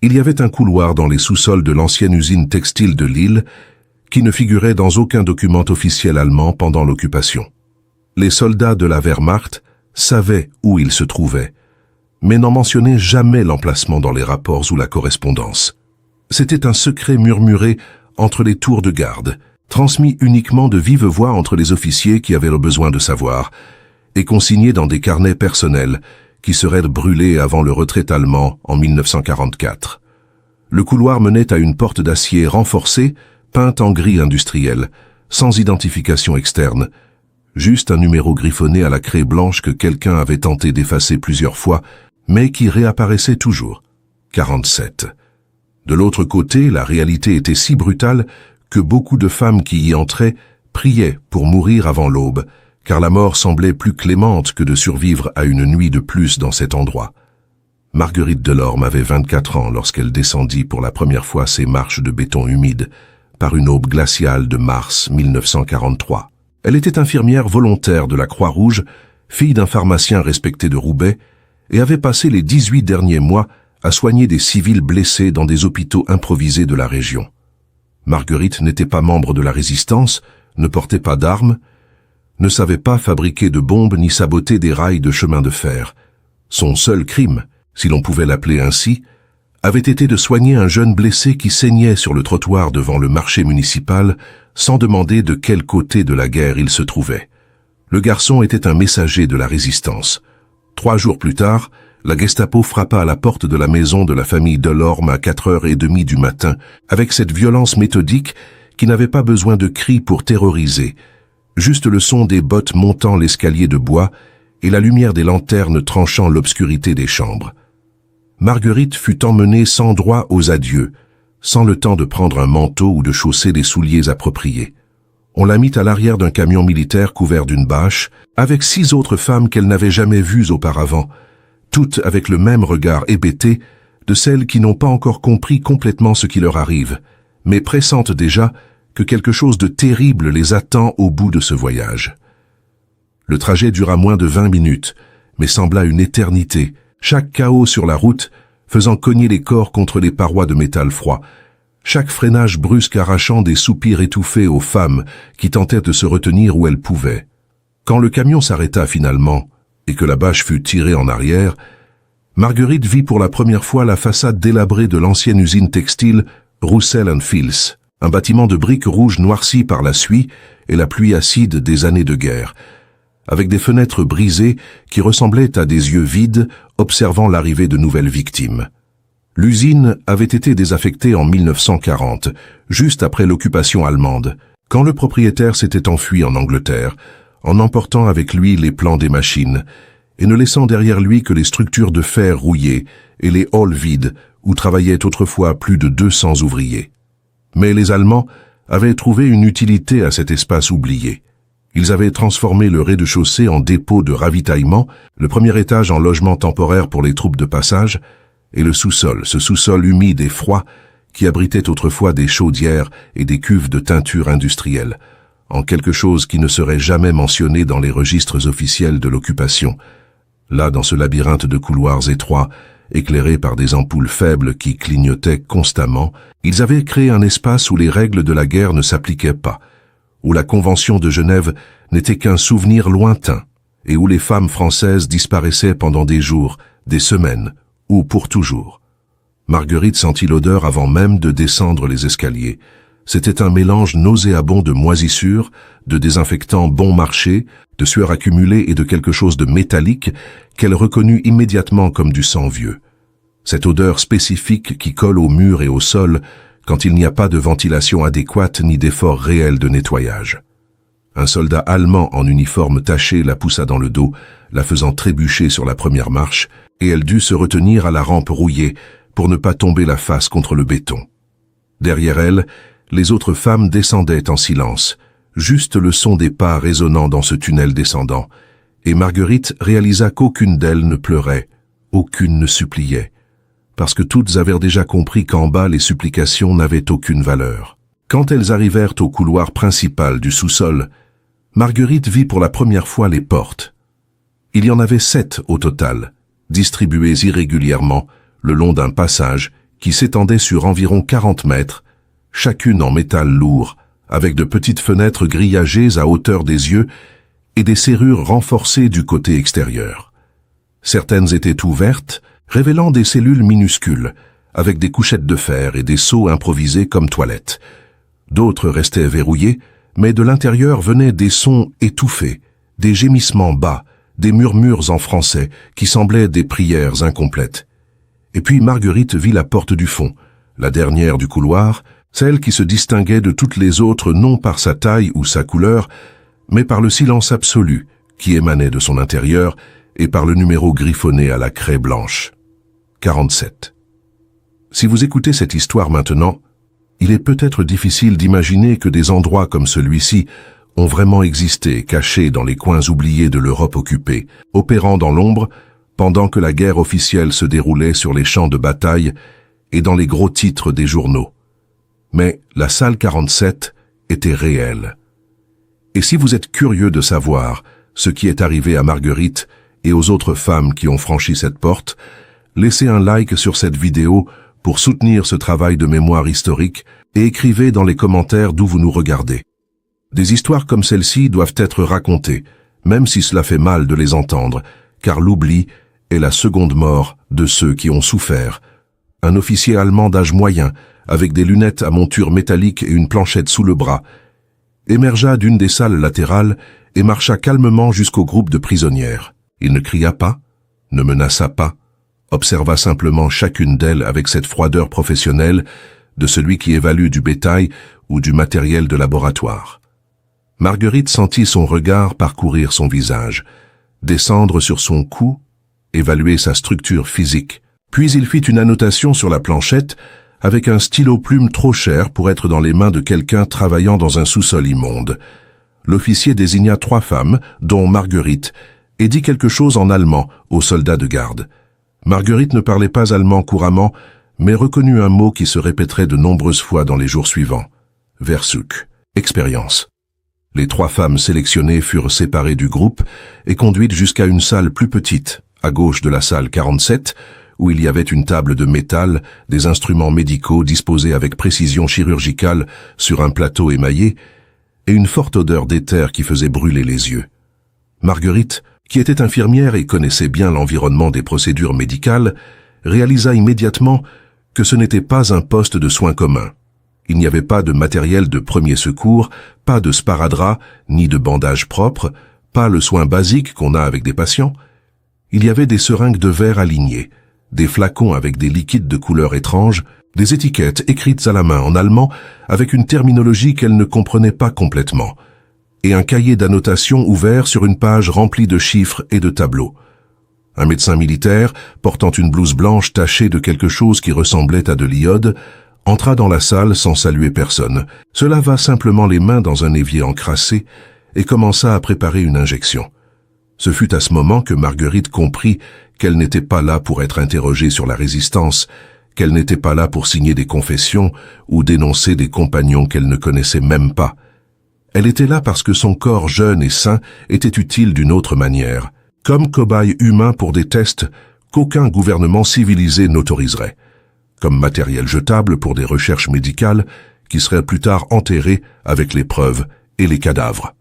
Il y avait un couloir dans les sous-sols de l'ancienne usine textile de Lille qui ne figurait dans aucun document officiel allemand pendant l'occupation. Les soldats de la Wehrmacht savaient où il se trouvait, mais n'en mentionnaient jamais l'emplacement dans les rapports ou la correspondance. C'était un secret murmuré entre les tours de garde, transmis uniquement de vive voix entre les officiers qui avaient le besoin de savoir, et consigné dans des carnets personnels qui seraient brûlés avant le retrait allemand en 1944. Le couloir menait à une porte d'acier renforcée, peinte en gris industriel, sans identification externe, juste un numéro griffonné à la craie blanche que quelqu'un avait tenté d'effacer plusieurs fois, mais qui réapparaissait toujours. 47. De l'autre côté, la réalité était si brutale que beaucoup de femmes qui y entraient priaient pour mourir avant l'aube, car la mort semblait plus clémente que de survivre à une nuit de plus dans cet endroit. Marguerite Delorme avait 24 ans lorsqu'elle descendit pour la première fois ces marches de béton humide par une aube glaciale de mars 1943. Elle était infirmière volontaire de la Croix-Rouge, fille d'un pharmacien respecté de Roubaix, et avait passé les 18 derniers mois à soigner des civils blessés dans des hôpitaux improvisés de la région. Marguerite n'était pas membre de la résistance, ne portait pas d'armes, ne savait pas fabriquer de bombes ni saboter des rails de chemin de fer. Son seul crime, si l'on pouvait l'appeler ainsi, avait été de soigner un jeune blessé qui saignait sur le trottoir devant le marché municipal sans demander de quel côté de la guerre il se trouvait. Le garçon était un messager de la résistance. 3 jours plus tard, la Gestapo frappa à la porte de la maison de la famille Delorme à 4h30 du matin, avec cette violence méthodique qui n'avait pas besoin de cris pour terroriser, juste le son des bottes montant l'escalier de bois et la lumière des lanternes tranchant l'obscurité des chambres. Marguerite fut emmenée sans droit aux adieux, sans le temps de prendre un manteau ou de chausser des souliers appropriés. On la mit à l'arrière d'un camion militaire couvert d'une bâche, avec 6 autres femmes qu'elle n'avait jamais vues auparavant, toutes avec le même regard hébété de celles qui n'ont pas encore compris complètement ce qui leur arrive, mais pressentent déjà que quelque chose de terrible les attend au bout de ce voyage. Le trajet dura moins de 20 minutes, mais sembla une éternité, chaque chaos sur la route faisant cogner les corps contre les parois de métal froid, chaque freinage brusque arrachant des soupirs étouffés aux femmes qui tentaient de se retenir où elles pouvaient. Quand le camion s'arrêta finalement et que la bâche fut tirée en arrière, Marguerite vit pour la première fois la façade délabrée de l'ancienne usine textile Roussel & Fils, un bâtiment de briques rouges noirci par la suie et la pluie acide des années de guerre, avec des fenêtres brisées qui ressemblaient à des yeux vides observant l'arrivée de nouvelles victimes. L'usine avait été désaffectée en 1940, juste après l'occupation allemande, quand le propriétaire s'était enfui en Angleterre, en emportant avec lui les plans des machines, et ne laissant derrière lui que les structures de fer rouillées et les halls vides où travaillaient autrefois plus de 200 ouvriers. Mais les Allemands avaient trouvé une utilité à cet espace oublié. Ils avaient transformé le rez-de-chaussée en dépôt de ravitaillement, le premier étage en logement temporaire pour les troupes de passage, et le sous-sol, ce sous-sol humide et froid qui abritait autrefois des chaudières et des cuves de teinture industrielle, en quelque chose qui ne serait jamais mentionné dans les registres officiels de l'occupation. Là, dans ce labyrinthe de couloirs étroits, éclairés par des ampoules faibles qui clignotaient constamment, ils avaient créé un espace où les règles de la guerre ne s'appliquaient pas, où la Convention de Genève n'était qu'un souvenir lointain, et où les femmes françaises disparaissaient pendant des jours, des semaines, ou pour toujours. Marguerite sentit l'odeur avant même de descendre les escaliers. C'était un mélange nauséabond de moisissures, de désinfectants bon marché, de sueur accumulée et de quelque chose de métallique qu'elle reconnut immédiatement comme du sang vieux. Cette odeur spécifique qui colle aux murs et au sol quand il n'y a pas de ventilation adéquate ni d'effort réel de nettoyage. Un soldat allemand en uniforme taché la poussa dans le dos, la faisant trébucher sur la première marche, et elle dut se retenir à la rampe rouillée pour ne pas tomber la face contre le béton. Derrière elle, les autres femmes descendaient en silence, juste le son des pas résonnant dans ce tunnel descendant, et Marguerite réalisa qu'aucune d'elles ne pleurait, aucune ne suppliait, parce que toutes avaient déjà compris qu'en bas les supplications n'avaient aucune valeur. Quand elles arrivèrent au couloir principal du sous-sol, Marguerite vit pour la première fois les portes. Il y en avait 7 au total, distribuées irrégulièrement le long d'un passage qui s'étendaient sur environ 40 mètres, chacune en métal lourd, avec de petites fenêtres grillagées à hauteur des yeux et des serrures renforcées du côté extérieur. Certaines étaient ouvertes, révélant des cellules minuscules, avec des couchettes de fer et des seaux improvisés comme toilettes. D'autres restaient verrouillées, mais de l'intérieur venaient des sons étouffés, des gémissements bas, des murmures en français qui semblaient des prières incomplètes. Et puis Marguerite vit la porte du fond, la dernière du couloir, celle qui se distinguait de toutes les autres non par sa taille ou sa couleur, mais par le silence absolu qui émanait de son intérieur et par le numéro griffonné à la craie blanche. 47. Si vous écoutez cette histoire maintenant, il est peut-être difficile d'imaginer que des endroits comme celui-ci ont vraiment existé, cachés dans les coins oubliés de l'Europe occupée, opérant dans l'ombre, pendant que la guerre officielle se déroulait sur les champs de bataille et dans les gros titres des journaux. Mais la salle 47 était réelle. Et si vous êtes curieux de savoir ce qui est arrivé à Marguerite et aux autres femmes qui ont franchi cette porte, laissez un like sur cette vidéo pour soutenir ce travail de mémoire historique et écrivez dans les commentaires d'où vous nous regardez. Des histoires comme celle-ci doivent être racontées, même si cela fait mal de les entendre, car l'oubli est la seconde mort de ceux qui ont souffert. Un officier allemand d'âge moyen, avec des lunettes à monture métallique et une planchette sous le bras, émergea d'une des salles latérales et marcha calmement jusqu'au groupe de prisonnières. Il ne cria pas, ne menaça pas, observa simplement chacune d'elles avec cette froideur professionnelle de celui qui évalue du bétail ou du matériel de laboratoire. Marguerite sentit son regard parcourir son visage, descendre sur son cou, évaluer sa structure physique. Puis il fit une annotation sur la planchette avec un stylo-plume trop cher pour être dans les mains de quelqu'un travaillant dans un sous-sol immonde. L'officier désigna 3 femmes, dont Marguerite, et dit quelque chose en allemand aux soldats de garde. Marguerite ne parlait pas allemand couramment, mais reconnut un mot qui se répéterait de nombreuses fois dans les jours suivants. Versuch, expérience. Les 3 femmes sélectionnées furent séparées du groupe et conduites jusqu'à une salle plus petite, à gauche de la salle 47, où il y avait une table de métal, des instruments médicaux disposés avec précision chirurgicale sur un plateau émaillé, et une forte odeur d'éther qui faisait brûler les yeux. Marguerite, qui était infirmière et connaissait bien l'environnement des procédures médicales, réalisa immédiatement que ce n'était pas un poste de soins commun. Il n'y avait pas de matériel de premier secours, pas de sparadrap, ni de bandage propre, pas le soin basique qu'on a avec des patients. Il y avait des seringues de verre alignées, des flacons avec des liquides de couleur étrange, des étiquettes écrites à la main en allemand avec une terminologie qu'elle ne comprenait pas complètement, et un cahier d'annotation ouvert sur une page remplie de chiffres et de tableaux. Un médecin militaire, portant une blouse blanche tachée de quelque chose qui ressemblait à de l'iode, entra dans la salle sans saluer personne, se lava simplement les mains dans un évier encrassé et commença à préparer une injection. Ce fut à ce moment que Marguerite comprit qu'elle n'était pas là pour être interrogée sur la résistance, qu'elle n'était pas là pour signer des confessions ou dénoncer des compagnons qu'elle ne connaissait même pas. Elle était là parce que son corps jeune et sain était utile d'une autre manière, comme cobaye humain pour des tests qu'aucun gouvernement civilisé n'autoriserait, comme matériel jetable pour des recherches médicales qui seraient plus tard enterrées avec les preuves et les cadavres.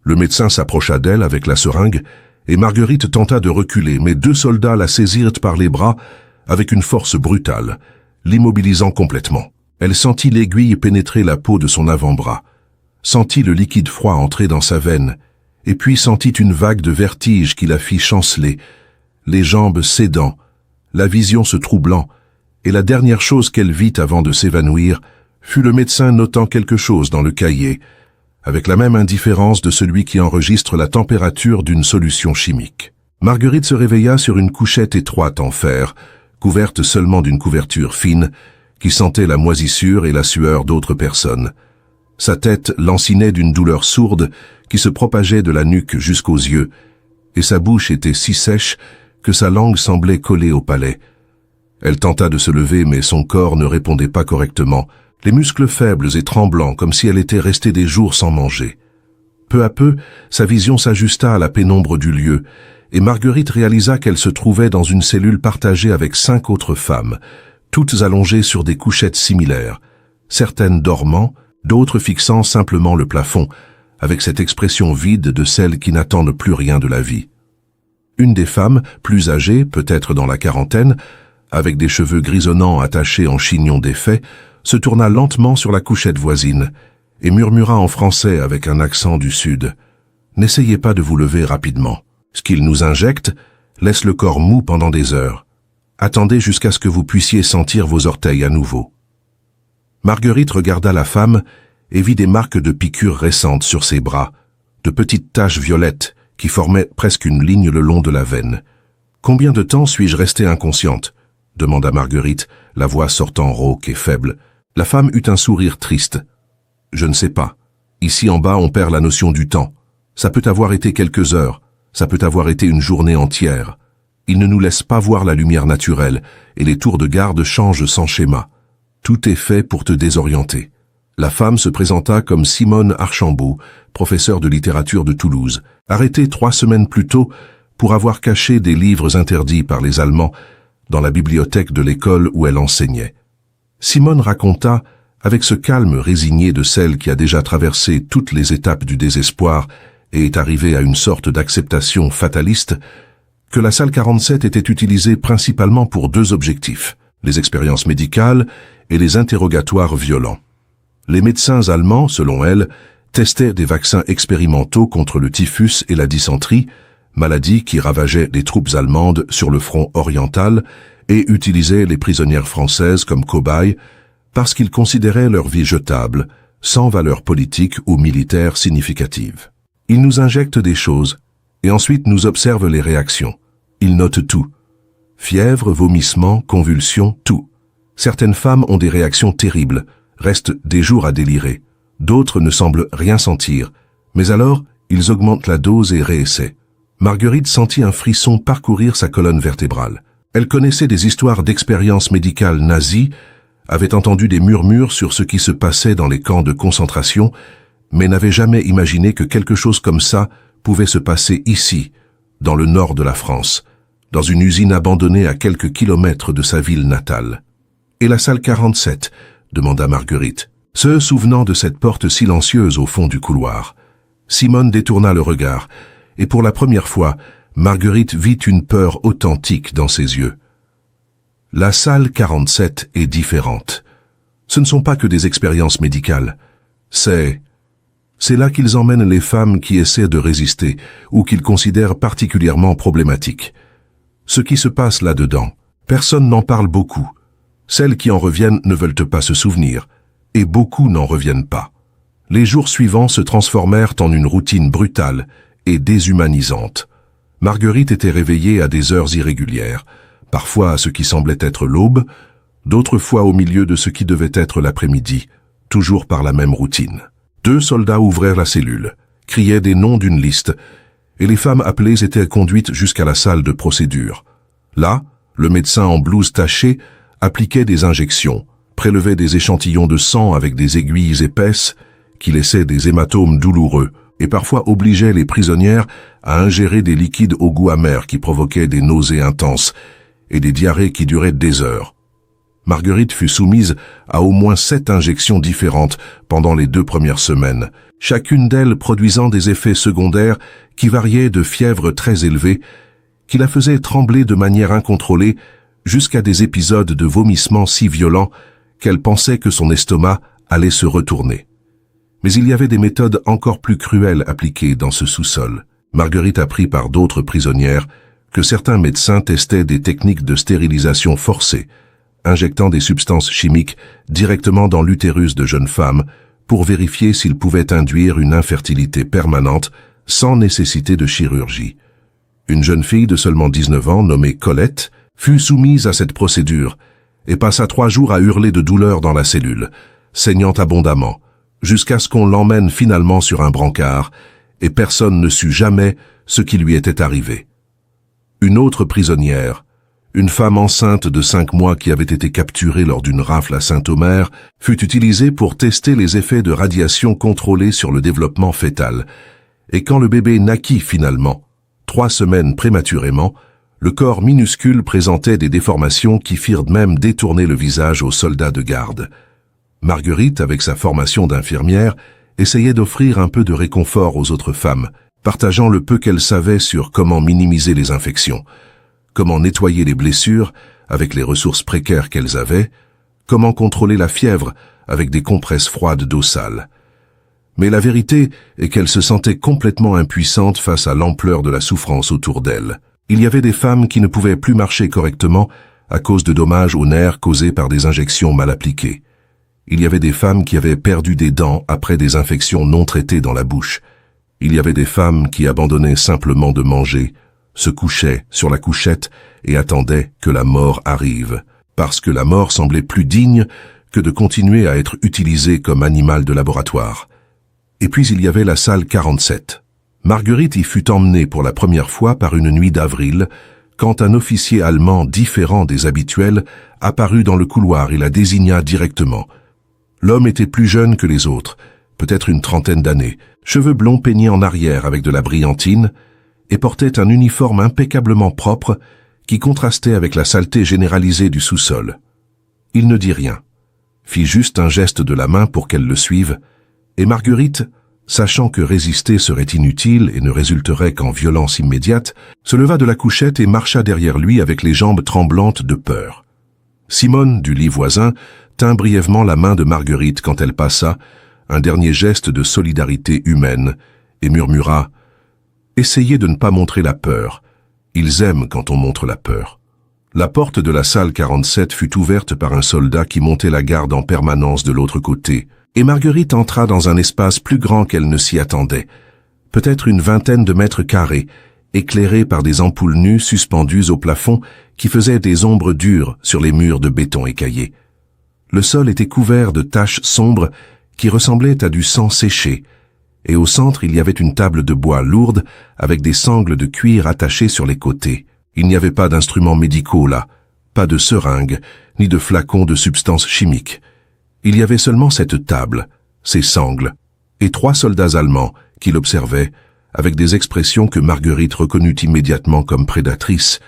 Le médecin s'approcha d'elle avec la seringue et Marguerite tenta de reculer, mais 2 soldats la saisirent par les bras avec une force brutale, l'immobilisant complètement. Elle sentit l'aiguille pénétrer la peau de son avant-bras, sentit le liquide froid entrer dans sa veine, et puis sentit une vague de vertige qui la fit chanceler, les jambes cédant, la vision se troublant, et la dernière chose qu'elle vit avant de s'évanouir fut le médecin notant quelque chose dans le cahier, avec la même indifférence de celui qui enregistre la température d'une solution chimique. Marguerite se réveilla sur une couchette étroite en fer, couverte seulement d'une couverture fine, qui sentait la moisissure et la sueur d'autres personnes. Sa tête lancinait d'une douleur sourde qui se propageait de la nuque jusqu'aux yeux, et sa bouche était si sèche que sa langue semblait collée au palais. Elle tenta de se lever, mais son corps ne répondait pas correctement, les muscles faibles et tremblants comme si elle était restée des jours sans manger. Peu à peu, sa vision s'ajusta à la pénombre du lieu, et Marguerite réalisa qu'elle se trouvait dans une cellule partagée avec 5 autres femmes, toutes allongées sur des couchettes similaires, certaines dormant, d'autres fixant simplement le plafond, avec cette expression vide de celles qui n'attendent plus rien de la vie. Une des femmes, plus âgée, peut-être dans la quarantaine, avec des cheveux grisonnants attachés en chignon défait, se tourna lentement sur la couchette voisine et murmura en français avec un accent du Sud. « N'essayez pas de vous lever rapidement. Ce qu'il nous injecte laisse le corps mou pendant des heures. Attendez jusqu'à ce que vous puissiez sentir vos orteils à nouveau. » Marguerite regarda la femme et vit des marques de piqûres récentes sur ses bras, de petites taches violettes qui formaient presque une ligne le long de la veine. « Combien de temps suis-je restée inconsciente ?» demanda Marguerite, la voix sortant rauque et faible. La femme eut un sourire triste. « Je ne sais pas. Ici en bas, on perd la notion du temps. Ça peut avoir été quelques heures, ça peut avoir été une journée entière. Ils ne nous laissent pas voir la lumière naturelle et les tours de garde changent sans schéma. Tout est fait pour te désorienter. » La femme se présenta comme Simone Archambault, professeure de littérature de Toulouse, arrêtée 3 semaines plus tôt pour avoir caché des livres interdits par les Allemands dans la bibliothèque de l'école où elle enseignait. Simone raconta, avec ce calme résigné de celle qui a déjà traversé toutes les étapes du désespoir et est arrivée à une sorte d'acceptation fataliste, que la salle 47 était utilisée principalement pour 2 objectifs, les expériences médicales et les interrogatoires violents. Les médecins allemands, selon elle, testaient des vaccins expérimentaux contre le typhus et la dysenterie, maladies qui ravageaient les troupes allemandes sur le front oriental, et utilisaient les prisonnières françaises comme cobayes parce qu'ils considéraient leur vie jetable, sans valeur politique ou militaire significative. Ils nous injectent des choses, et ensuite nous observent les réactions. Ils notent tout. Fièvre, vomissements, convulsions, tout. Certaines femmes ont des réactions terribles, restent des jours à délirer. D'autres ne semblent rien sentir, mais alors ils augmentent la dose et réessaient. Marguerite sentit un frisson parcourir sa colonne vertébrale. Elle connaissait des histoires d'expériences médicales nazies, avait entendu des murmures sur ce qui se passait dans les camps de concentration, mais n'avait jamais imaginé que quelque chose comme ça pouvait se passer ici, dans le nord de la France, dans une usine abandonnée à quelques kilomètres de sa ville natale. « Et la salle 47 ?» demanda Marguerite, se souvenant de cette porte silencieuse au fond du couloir. Simone détourna le regard, et pour la première fois, Marguerite vit une peur authentique dans ses yeux. La salle 47 est différente. Ce ne sont pas que des expériences médicales. C'est là qu'ils emmènent les femmes qui essaient de résister ou qu'ils considèrent particulièrement problématiques. Ce qui se passe là-dedans, personne n'en parle beaucoup. Celles qui en reviennent ne veulent pas se souvenir, et beaucoup n'en reviennent pas. Les jours suivants se transformèrent en une routine brutale et déshumanisante. Marguerite était réveillée à des heures irrégulières, parfois à ce qui semblait être l'aube, d'autres fois au milieu de ce qui devait être l'après-midi, toujours par la même routine. 2 soldats ouvrirent la cellule, criaient des noms d'une liste, et les femmes appelées étaient conduites jusqu'à la salle de procédure. Là, le médecin en blouse tachée appliquait des injections, prélevait des échantillons de sang avec des aiguilles épaisses qui laissaient des hématomes douloureux et parfois obligeait les prisonnières à ingérer des liquides au goût amer qui provoquaient des nausées intenses et des diarrhées qui duraient des heures. Marguerite fut soumise à au moins 7 injections différentes pendant les 2 premières semaines, chacune d'elles produisant des effets secondaires qui variaient de fièvre très élevée, qui la faisaient trembler de manière incontrôlée jusqu'à des épisodes de vomissements si violents qu'elle pensait que son estomac allait se retourner. Mais il y avait des méthodes encore plus cruelles appliquées dans ce sous-sol. Marguerite apprit par d'autres prisonnières que certains médecins testaient des techniques de stérilisation forcée, injectant des substances chimiques directement dans l'utérus de jeunes femmes pour vérifier s'ils pouvaient induire une infertilité permanente sans nécessité de chirurgie. Une jeune fille de seulement 19 ans, nommée Colette, fut soumise à cette procédure et passa 3 jours à hurler de douleur dans la cellule, saignant abondamment, jusqu'à ce qu'on l'emmène finalement sur un brancard, et personne ne sut jamais ce qui lui était arrivé. Une autre prisonnière, une femme enceinte de 5 mois qui avait été capturée lors d'une rafle à Saint-Omer, fut utilisée pour tester les effets de radiation contrôlée sur le développement fœtal, et quand le bébé naquit finalement, 3 semaines prématurément, Le corps minuscule présentait des déformations qui firent même détourner le visage aux soldats de garde. Marguerite, avec sa formation d'infirmière, essayait d'offrir un peu de réconfort aux autres femmes, partageant le peu qu'elle savait sur comment minimiser les infections, comment nettoyer les blessures avec les ressources précaires qu'elles avaient, comment contrôler la fièvre avec des compresses froides d'eau sale. Mais la vérité est qu'elle se sentait complètement impuissante face à l'ampleur de la souffrance autour d'elle. Il y avait des femmes qui ne pouvaient plus marcher correctement à cause de dommages aux nerfs causés par des injections mal appliquées. Il y avait des femmes qui avaient perdu des dents après des infections non traitées dans la bouche. Il y avait des femmes qui abandonnaient simplement de manger, se couchaient sur la couchette et attendaient que la mort arrive, parce que la mort semblait plus digne que de continuer à être utilisée comme animal de laboratoire. Et puis il y avait la salle 47. Marguerite y fut emmenée pour la première fois par une nuit d'avril, quand un officier allemand différent des habituels apparut dans le couloir et la désigna directement. L'homme était plus jeune que les autres, peut-être une trentaine d'années, cheveux blonds peignés en arrière avec de la brillantine, et portait un uniforme impeccablement propre qui contrastait avec la saleté généralisée du sous-sol. Il ne dit rien, fit juste un geste de la main pour qu'elle le suive, et Marguerite, sachant que résister serait inutile et ne résulterait qu'en violence immédiate, se leva de la couchette et marcha derrière lui avec les jambes tremblantes de peur. Simone, du lit voisin, tint brièvement la main de Marguerite quand elle passa, un dernier geste de solidarité humaine, et murmura « Essayez de ne pas montrer la peur. Ils aiment quand on montre la peur. » La porte de la salle 47 fut ouverte par un soldat qui montait la garde en permanence de l'autre côté, et Marguerite entra dans un espace plus grand qu'elle ne s'y attendait, peut-être une vingtaine de mètres carrés, éclairé par des ampoules nues suspendues au plafond qui faisaient des ombres dures sur les murs de béton écaillé. Le sol était couvert de taches sombres qui ressemblaient à du sang séché, et au centre il y avait une table de bois lourde avec des sangles de cuir attachées sur les côtés. Il n'y avait pas d'instruments médicaux là, pas de seringues, ni de flacons de substances chimiques. Il y avait seulement cette table, ces sangles, et 3 soldats allemands qui l'observaient, avec des expressions que Marguerite reconnut immédiatement comme prédatrices,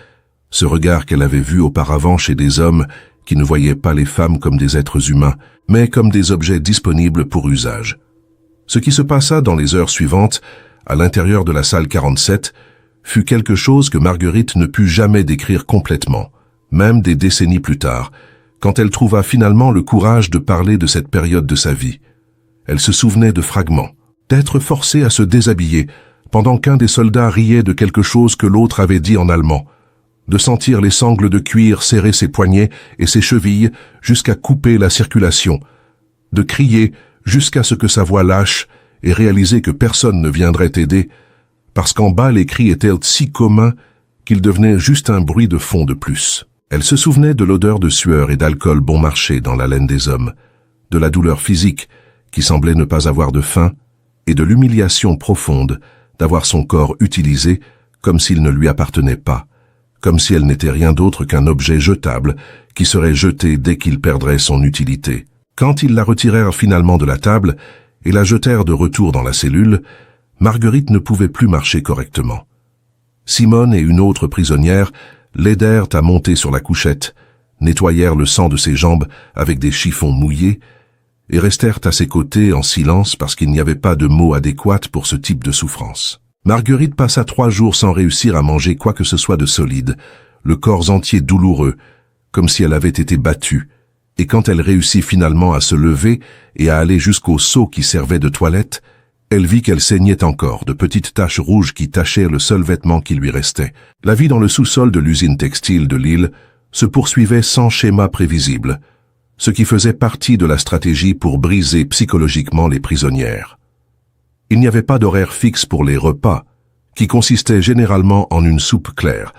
ce regard qu'elle avait vu auparavant chez des hommes qui ne voyaient pas les femmes comme des êtres humains, mais comme des objets disponibles pour usage. Ce qui se passa dans les heures suivantes, à l'intérieur de la salle 47, fut quelque chose que Marguerite ne put jamais décrire complètement, même des décennies plus tard, quand elle trouva finalement le courage de parler de cette période de sa vie. Elle se souvenait de fragments, d'être forcée à se déshabiller, pendant qu'un des soldats riait de quelque chose que l'autre avait dit en allemand, de sentir les sangles de cuir serrer ses poignets et ses chevilles jusqu'à couper la circulation, de crier jusqu'à ce que sa voix lâche et réaliser que personne ne viendrait t'aider, parce qu'en bas les cris étaient si communs qu'ils devenaient juste un bruit de fond de plus. Elle se souvenait de l'odeur de sueur et d'alcool bon marché dans l'haleine des hommes, de la douleur physique qui semblait ne pas avoir de fin, et de l'humiliation profonde d'avoir son corps utilisé comme s'il ne lui appartenait pas, comme si elle n'était rien d'autre qu'un objet jetable qui serait jeté dès qu'il perdrait son utilité. Quand ils la retirèrent finalement de la table et la jetèrent de retour dans la cellule, Marguerite ne pouvait plus marcher correctement. Simone et une autre prisonnière l'aidèrent à monter sur la couchette, nettoyèrent le sang de ses jambes avec des chiffons mouillés et restèrent à ses côtés en silence parce qu'il n'y avait pas de mots adéquats pour ce type de souffrance. Marguerite passa 3 jours sans réussir à manger quoi que ce soit de solide, le corps entier douloureux, comme si elle avait été battue, et quand elle réussit finalement à se lever et à aller jusqu'au seau qui servait de toilette, elle vit qu'elle saignait encore, de petites taches rouges qui tachaient le seul vêtement qui lui restait. La vie dans le sous-sol de l'usine textile de Lille se poursuivait sans schéma prévisible, ce qui faisait partie de la stratégie pour briser psychologiquement les prisonnières. Il n'y avait pas d'horaire fixe pour les repas, qui consistaient généralement en une soupe claire,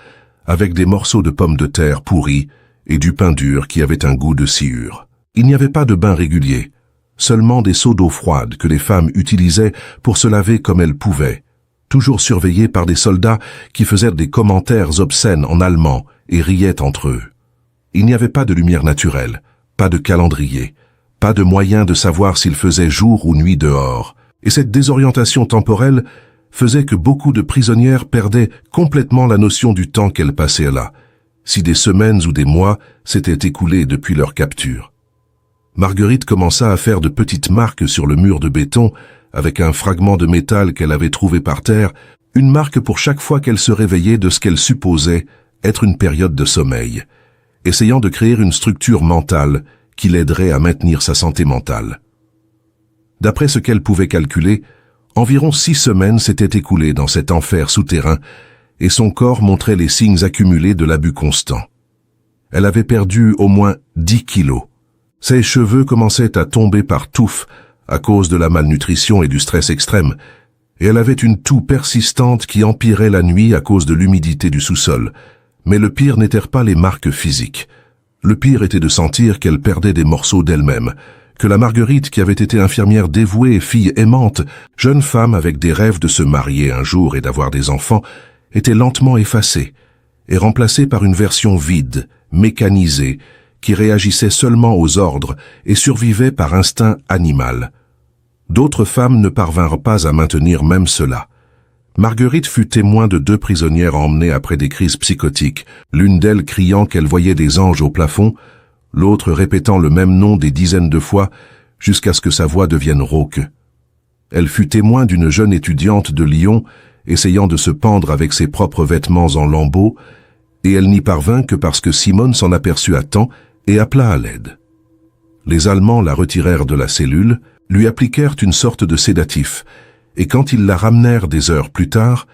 avec des morceaux de pommes de terre pourries et du pain dur qui avait un goût de sciure. Il n'y avait pas de bain régulier, seulement des seaux d'eau froide que les femmes utilisaient pour se laver comme elles pouvaient, toujours surveillées par des soldats qui faisaient des commentaires obscènes en allemand et riaient entre eux. Il n'y avait pas de lumière naturelle, pas de calendrier, pas de moyen de savoir s'il faisait jour ou nuit dehors, et cette désorientation temporelle faisait que beaucoup de prisonnières perdaient complètement la notion du temps qu'elles passaient là, si des semaines ou des mois s'étaient écoulés depuis leur capture. Marguerite commença à faire de petites marques sur le mur de béton avec un fragment de métal qu'elle avait trouvé par terre, une marque pour chaque fois qu'elle se réveillait de ce qu'elle supposait être une période de sommeil, essayant de créer une structure mentale qui l'aiderait à maintenir sa santé mentale. D'après ce qu'elle pouvait calculer, environ 6 semaines s'étaient écoulées dans cet enfer souterrain et son corps montrait les signes accumulés de l'abus constant. Elle avait perdu au moins 10 kilos. Ses cheveux commençaient à tomber par touffes à cause de la malnutrition et du stress extrême, et elle avait une toux persistante qui empirait la nuit à cause de l'humidité du sous-sol. Mais le pire n'étaient pas les marques physiques. Le pire était de sentir qu'elle perdait des morceaux d'elle-même, que la Marguerite qui avait été infirmière dévouée, fille aimante, jeune femme avec des rêves de se marier un jour et d'avoir des enfants, était lentement effacée et remplacée par une version vide, mécanisée, qui réagissait seulement aux ordres et survivait par instinct animal. D'autres femmes ne parvinrent pas à maintenir même cela. Marguerite fut témoin de 2 prisonnières emmenées après des crises psychotiques, l'une d'elles criant qu'elle voyait des anges au plafond, l'autre répétant le même nom des dizaines de fois jusqu'à ce que sa voix devienne rauque. Elle fut témoin d'une jeune étudiante de Lyon essayant de se pendre avec ses propres vêtements en lambeaux, et elle n'y parvint que parce que Simone s'en aperçut à temps et appela à l'aide. Les Allemands la retirèrent de la cellule, lui appliquèrent une sorte de sédatif, et quand ils la ramenèrent des heures plus tard,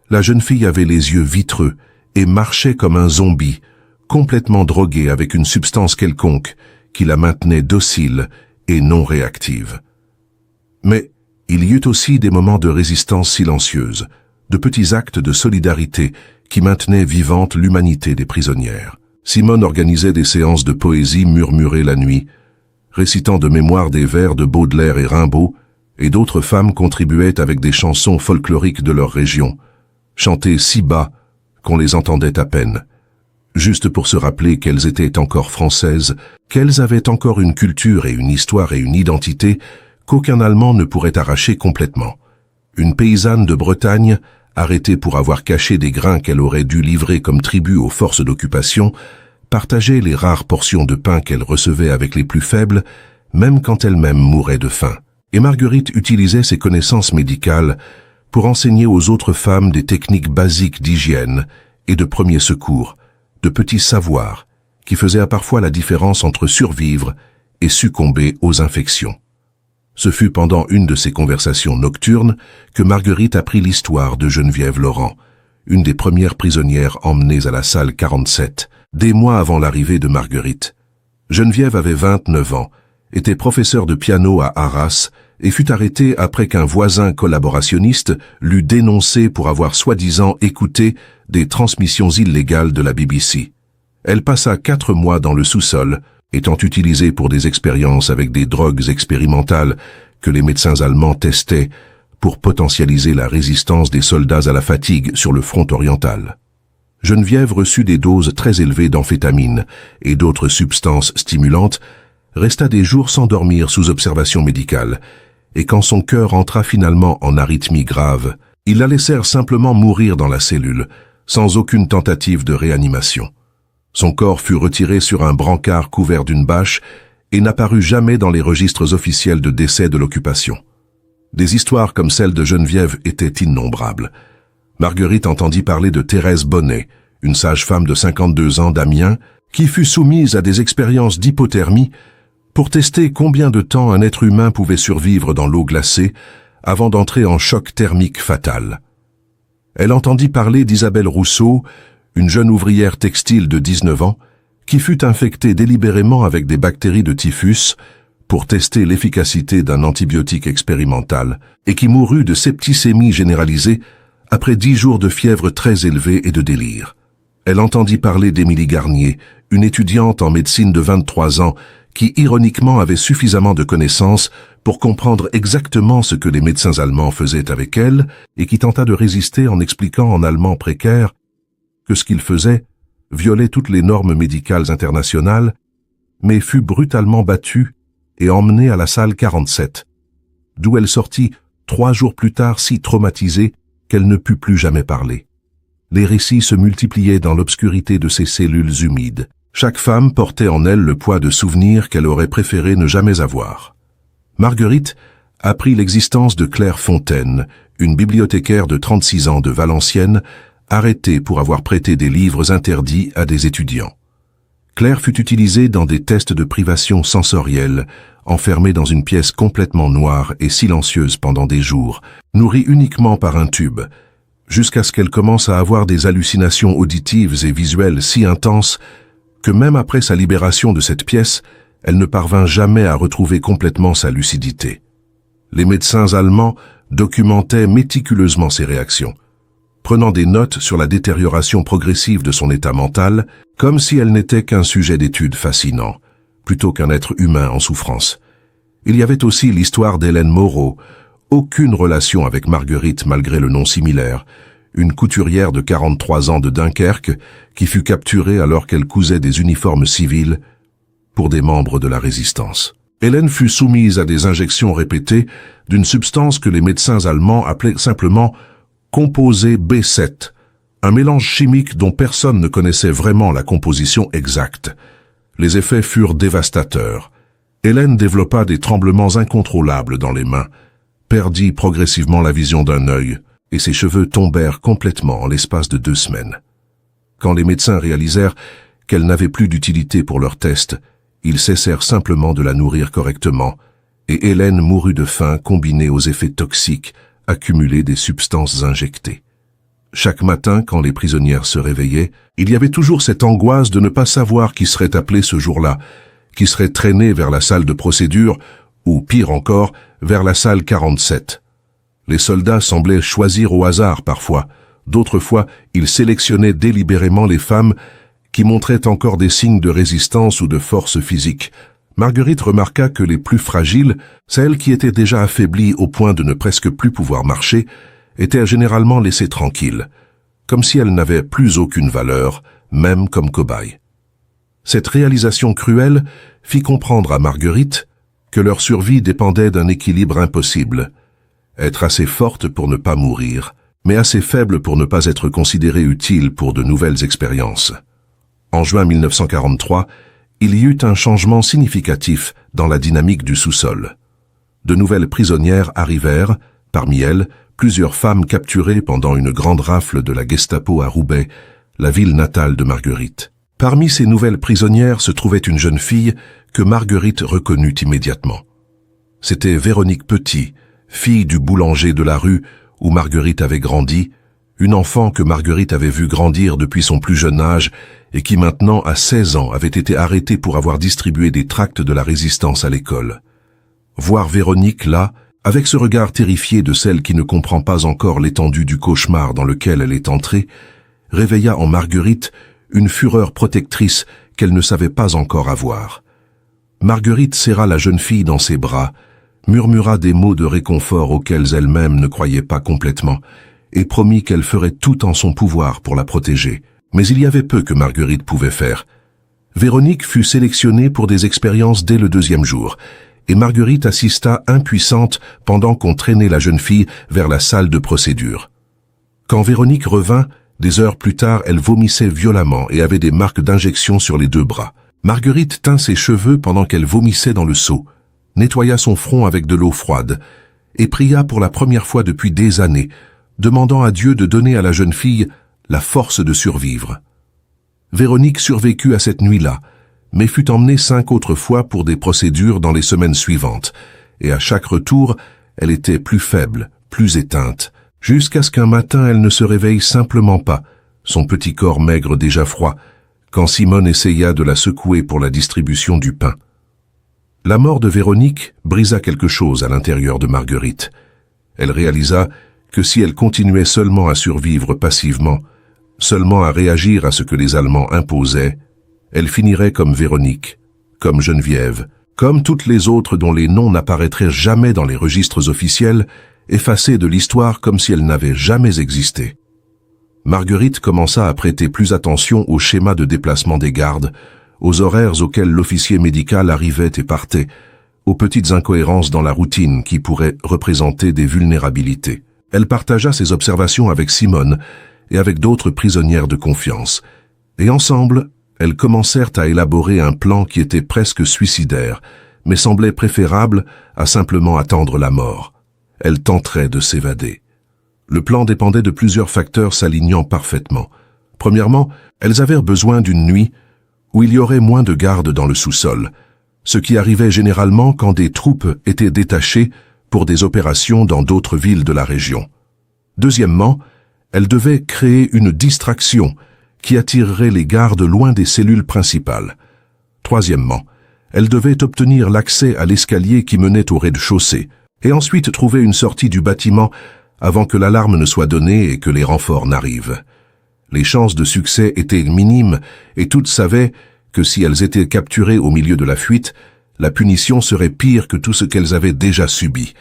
la jeune fille avait les yeux vitreux et marchait comme un zombie, complètement droguée avec une substance quelconque qui la maintenait docile et non réactive. Mais il y eut aussi des moments de résistance silencieuse, de petits actes de solidarité qui maintenaient vivante l'humanité des prisonnières. Simone organisait des séances de poésie murmurée la nuit, récitant de mémoire des vers de Baudelaire et Rimbaud, et d'autres femmes contribuaient avec des chansons folkloriques de leur région, chantées si bas qu'on les entendait à peine, juste pour se rappeler qu'elles étaient encore françaises, qu'elles avaient encore une culture et une histoire et une identité qu'aucun Allemand ne pourrait arracher complètement. Une paysanne de Bretagne, arrêtée pour avoir caché des grains qu'elle aurait dû livrer comme tribut aux forces d'occupation, partageait les rares portions de pain qu'elle recevait avec les plus faibles, même quand elle-même mourait de faim. Et Marguerite utilisait ses connaissances médicales pour enseigner aux autres femmes des techniques basiques d'hygiène et de premiers secours, de petits savoirs qui faisaient parfois la différence entre survivre et succomber aux infections. Ce fut pendant une de ces conversations nocturnes que Marguerite apprit l'histoire de Geneviève Laurent, une des premières prisonnières emmenées à la salle 47, des mois avant l'arrivée de Marguerite. Geneviève avait 29 ans, était professeure de piano à Arras et fut arrêtée après qu'un voisin collaborationniste l'eût dénoncée pour avoir soi-disant écouté des transmissions illégales de la BBC. Elle passa 4 mois dans le sous-sol, étant utilisée pour des expériences avec des drogues expérimentales que les médecins allemands testaient pour potentialiser la résistance des soldats à la fatigue sur le front oriental. Geneviève reçut des doses très élevées d'amphétamines et d'autres substances stimulantes, resta des jours sans dormir sous observation médicale, et quand son cœur entra finalement en arythmie grave, ils la laissèrent simplement mourir dans la cellule, sans aucune tentative de réanimation. Son corps fut retiré sur un brancard couvert d'une bâche et n'apparut jamais dans les registres officiels de décès de l'occupation. Des histoires comme celle de Geneviève étaient innombrables. Marguerite entendit parler de Thérèse Bonnet, une sage-femme de 52 ans d'Amiens, qui fut soumise à des expériences d'hypothermie pour tester combien de temps un être humain pouvait survivre dans l'eau glacée avant d'entrer en choc thermique fatal. Elle entendit parler d'Isabelle Rousseau, une jeune ouvrière textile de 19 ans, qui fut infectée délibérément avec des bactéries de typhus pour tester l'efficacité d'un antibiotique expérimental et qui mourut de septicémie généralisée après 10 jours de fièvre très élevée et de délire. Elle entendit parler d'Émilie Garnier, une étudiante en médecine de 23 ans qui ironiquement avait suffisamment de connaissances pour comprendre exactement ce que les médecins allemands faisaient avec elle et qui tenta de résister en expliquant en allemand précaire que ce qu'il faisait violait toutes les normes médicales internationales, mais fut brutalement battue et emmenée à la salle 47, d'où elle sortit 3 jours plus tard si traumatisée qu'elle ne put plus jamais parler. Les récits se multipliaient dans l'obscurité de ces cellules humides. Chaque femme portait en elle le poids de souvenirs qu'elle aurait préféré ne jamais avoir. Marguerite apprit l'existence de Claire Fontaine, une bibliothécaire de 36 ans de Valenciennes, arrêtée pour avoir prêté des livres interdits à des étudiants. Claire fut utilisée dans des tests de privation sensorielle, enfermée dans une pièce complètement noire et silencieuse pendant des jours, nourrie uniquement par un tube, jusqu'à ce qu'elle commence à avoir des hallucinations auditives et visuelles si intenses que même après sa libération de cette pièce, elle ne parvint jamais à retrouver complètement sa lucidité. Les médecins allemands documentaient méticuleusement ses réactions, prenant des notes sur la détérioration progressive de son état mental, comme si elle n'était qu'un sujet d'étude fascinant, plutôt qu'un être humain en souffrance. Il y avait aussi l'histoire d'Hélène Moreau, aucune relation avec Marguerite malgré le nom similaire, une couturière de 43 ans de Dunkerque qui fut capturée alors qu'elle cousait des uniformes civils pour des membres de la résistance. Hélène fut soumise à des injections répétées d'une substance que les médecins allemands appelaient simplement composé B7, un mélange chimique dont personne ne connaissait vraiment la composition exacte. Les effets furent dévastateurs. Hélène développa des tremblements incontrôlables dans les mains, perdit progressivement la vision d'un œil, et ses cheveux tombèrent complètement en l'espace de 2 semaines. Quand les médecins réalisèrent qu'elle n'avait plus d'utilité pour leurs tests, ils cessèrent simplement de la nourrir correctement, et Hélène mourut de faim combinée aux effets toxiques accumulés des substances injectées. Chaque matin, quand les prisonnières se réveillaient, il y avait toujours cette angoisse de ne pas savoir qui serait appelé ce jour-là, qui serait traîné vers la salle de procédure, ou pire encore, vers la salle 47. Les soldats semblaient choisir au hasard parfois, d'autres fois ils sélectionnaient délibérément les femmes qui montraient encore des signes de résistance ou de force physique. Marguerite remarqua que les plus fragiles, celles qui étaient déjà affaiblies au point de ne presque plus pouvoir marcher, étaient généralement laissées tranquilles, comme si elles n'avaient plus aucune valeur, même comme cobayes. Cette réalisation cruelle fit comprendre à Marguerite que leur survie dépendait d'un équilibre impossible, être assez forte pour ne pas mourir, mais assez faible pour ne pas être considérée utile pour de nouvelles expériences. En juin 1943, il y eut un changement significatif dans la dynamique du sous-sol. De nouvelles prisonnières arrivèrent, parmi elles, plusieurs femmes capturées pendant une grande rafle de la Gestapo à Roubaix, la ville natale de Marguerite. Parmi ces nouvelles prisonnières se trouvait une jeune fille que Marguerite reconnut immédiatement. C'était Véronique Petit, fille du boulanger de la rue où Marguerite avait grandi, une enfant que Marguerite avait vue grandir depuis son plus jeune âge et qui maintenant, à 16 ans, avait été arrêtée pour avoir distribué des tracts de la résistance à l'école. Voir Véronique là, avec ce regard terrifié de celle qui ne comprend pas encore l'étendue du cauchemar dans lequel elle est entrée, réveilla en Marguerite une fureur protectrice qu'elle ne savait pas encore avoir. Marguerite serra la jeune fille dans ses bras, murmura des mots de réconfort auxquels elle-même ne croyait pas complètement, et promit qu'elle ferait tout en son pouvoir pour la protéger. Mais il y avait peu que Marguerite pouvait faire. Véronique fut sélectionnée pour des expériences dès le 2e jour, et Marguerite assista impuissante pendant qu'on traînait la jeune fille vers la salle de procédure. Quand Véronique revint, des heures plus tard, elle vomissait violemment et avait des marques d'injection sur les 2 bras. Marguerite tint ses cheveux pendant qu'elle vomissait dans le seau, nettoya son front avec de l'eau froide, et pria pour la première fois depuis des années, demandant à Dieu de donner à la jeune fille la force de survivre. Véronique survécut à cette nuit-là, mais fut emmenée 5 autres fois pour des procédures dans les semaines suivantes, et à chaque retour, elle était plus faible, plus éteinte, jusqu'à ce qu'un matin elle ne se réveille simplement pas, son petit corps maigre déjà froid, quand Simone essaya de la secouer pour la distribution du pain. La mort de Véronique brisa quelque chose à l'intérieur de Marguerite. Elle réalisa que si elle continuait seulement à survivre passivement, seulement à réagir à ce que les Allemands imposaient, elle finirait comme Véronique, comme Geneviève, comme toutes les autres dont les noms n'apparaîtraient jamais dans les registres officiels, effacées de l'histoire comme si elles n'avaient jamais existé. Marguerite commença à prêter plus attention au schéma de déplacement des gardes, aux horaires auxquels l'officier médical arrivait et partait, aux petites incohérences dans la routine qui pourraient représenter des vulnérabilités. Elle partagea ses observations avec Simone et avec d'autres prisonnières de confiance. Et ensemble, elles commencèrent à élaborer un plan qui était presque suicidaire, mais semblait préférable à simplement attendre la mort. Elles tenteraient de s'évader. Le plan dépendait de plusieurs facteurs s'alignant parfaitement. Premièrement, elles avaient besoin d'une nuit où il y aurait moins de gardes dans le sous-sol, ce qui arrivait généralement quand des troupes étaient détachées pour des opérations dans d'autres villes de la région. Deuxièmement, elles devaient créer une distraction qui attirerait les gardes loin des cellules principales. Troisièmement, elles devaient obtenir l'accès à l'escalier qui menait au rez-de-chaussée, et ensuite trouver une sortie du bâtiment avant que l'alarme ne soit donnée et que les renforts n'arrivent. Les chances de succès étaient minimes et toutes savaient que si elles étaient capturées au milieu de la fuite, la punition serait pire que tout ce qu'elles avaient déjà subi.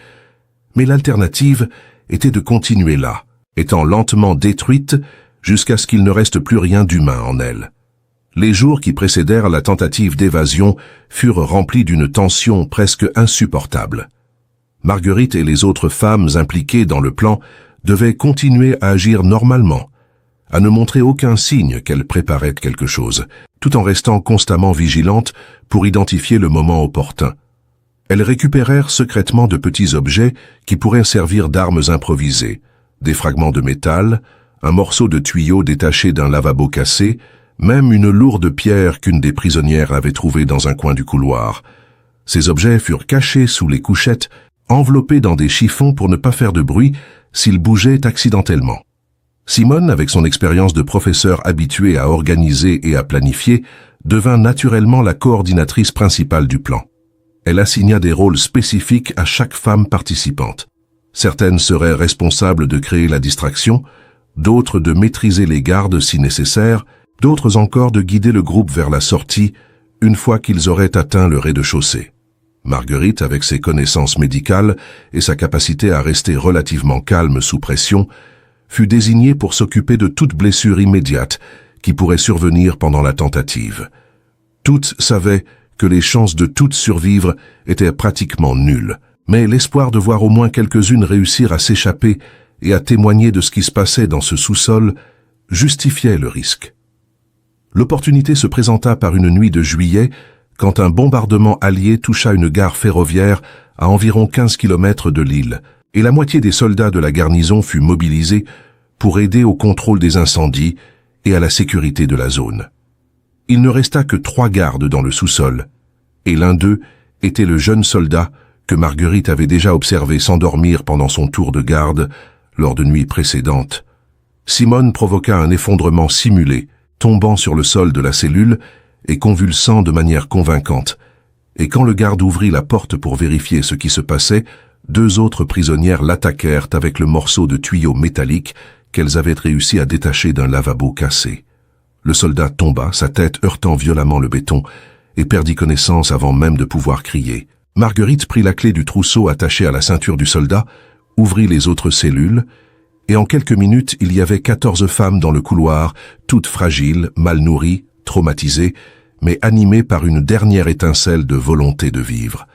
Mais l'alternative était de continuer là, étant lentement détruite jusqu'à ce qu'il ne reste plus rien d'humain en elles. Les jours qui précédèrent la tentative d'évasion furent remplis d'une tension presque insupportable. Marguerite et les autres femmes impliquées dans le plan devaient continuer à agir normalement, à ne montrer aucun signe qu'elles préparaient quelque chose, tout en restant constamment vigilantes pour identifier le moment opportun. Elles récupérèrent secrètement de petits objets qui pourraient servir d'armes improvisées, des fragments de métal, un morceau de tuyau détaché d'un lavabo cassé, même une lourde pierre qu'une des prisonnières avait trouvée dans un coin du couloir. Ces objets furent cachés sous les couchettes, enveloppés dans des chiffons pour ne pas faire de bruit s'ils bougeaient accidentellement. Simone, avec son expérience de professeur habitué à organiser et à planifier, devint naturellement la coordinatrice principale du plan. Elle assigna des rôles spécifiques à chaque femme participante. Certaines seraient responsables de créer la distraction, d'autres de maîtriser les gardes si nécessaire, d'autres encore de guider le groupe vers la sortie une fois qu'ils auraient atteint le rez-de-chaussée. Marguerite, avec ses connaissances médicales et sa capacité à rester relativement calme sous pression, fut désignée pour s'occuper de toute blessure immédiate qui pourrait survenir pendant la tentative. Toutes savaient que les chances de toutes survivre étaient pratiquement nulles, mais l'espoir de voir au moins quelques-unes réussir à s'échapper et à témoigner de ce qui se passait dans ce sous-sol justifiait le risque. L'opportunité se présenta par une nuit de juillet quand un bombardement allié toucha une gare ferroviaire à environ 15 km de l'île, et la moitié des soldats de la garnison fut mobilisée pour aider au contrôle des incendies et à la sécurité de la zone. Il ne resta que 3 gardes dans le sous-sol, et l'un d'eux était le jeune soldat que Marguerite avait déjà observé s'endormir pendant son tour de garde lors de nuits précédentes. Simone provoqua un effondrement simulé, tombant sur le sol de la cellule et convulsant de manière convaincante. Et quand le garde ouvrit la porte pour vérifier ce qui se passait, 2 autres prisonnières l'attaquèrent avec le morceau de tuyau métallique qu'elles avaient réussi à détacher d'un lavabo cassé. Le soldat tomba, sa tête heurtant violemment le béton, et perdit connaissance avant même de pouvoir crier. Marguerite prit la clé du trousseau attaché à la ceinture du soldat, ouvrit les autres cellules, et en quelques minutes, il y avait 14 femmes dans le couloir, toutes fragiles, mal nourries, traumatisées, mais animées par une dernière étincelle de volonté de vivre.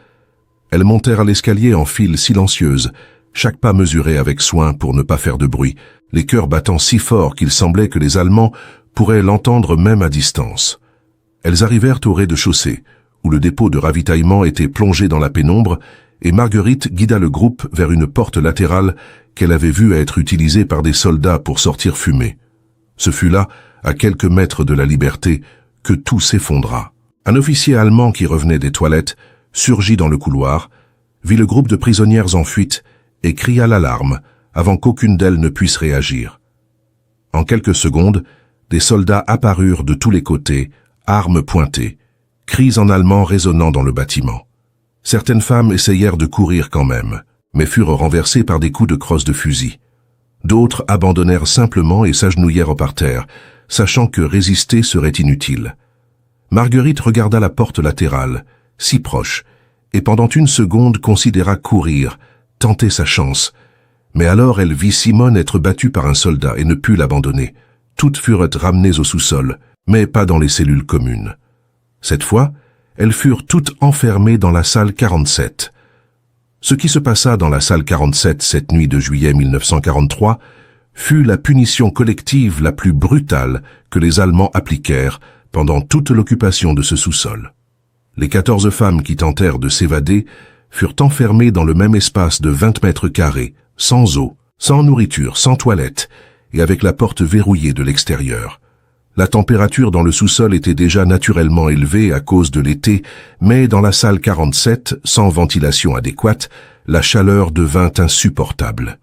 Elles montèrent l'escalier en file silencieuse, chaque pas mesuré avec soin pour ne pas faire de bruit, les cœurs battant si fort qu'il semblait que les Allemands pourraient l'entendre même à distance. Elles arrivèrent au rez-de-chaussée, où le dépôt de ravitaillement était plongé dans la pénombre, et Marguerite guida le groupe vers une porte latérale qu'elle avait vue être utilisée par des soldats pour sortir fumer. Ce fut là, à quelques mètres de la liberté, que tout s'effondra. Un officier allemand qui revenait des toilettes surgit dans le couloir, vit le groupe de prisonnières en fuite et cria l'alarme avant qu'aucune d'elles ne puisse réagir. En quelques secondes, des soldats apparurent de tous les côtés, armes pointées, cris en allemand résonnant dans le bâtiment. Certaines femmes essayèrent de courir quand même, mais furent renversées par des coups de crosse de fusil. D'autres abandonnèrent simplement et s'agenouillèrent par terre, sachant que résister serait inutile. Marguerite regarda la porte latérale, si proche, et pendant une seconde considéra courir, tenter sa chance. Mais alors elle vit Simone être battue par un soldat et ne put l'abandonner. Toutes furent ramenées au sous-sol, mais pas dans les cellules communes. Cette fois, elles furent toutes enfermées dans la salle 47. Ce qui se passa dans la salle 47 cette nuit de juillet 1943 fut la punition collective la plus brutale que les Allemands appliquèrent pendant toute l'occupation de ce sous-sol. Les 14 femmes qui tentèrent de s'évader furent enfermées dans le même espace de 20 mètres carrés, sans eau, sans nourriture, sans toilette, et avec la porte verrouillée de l'extérieur. La température dans le sous-sol était déjà naturellement élevée à cause de l'été, mais dans la salle 47, sans ventilation adéquate, la chaleur devint insupportable.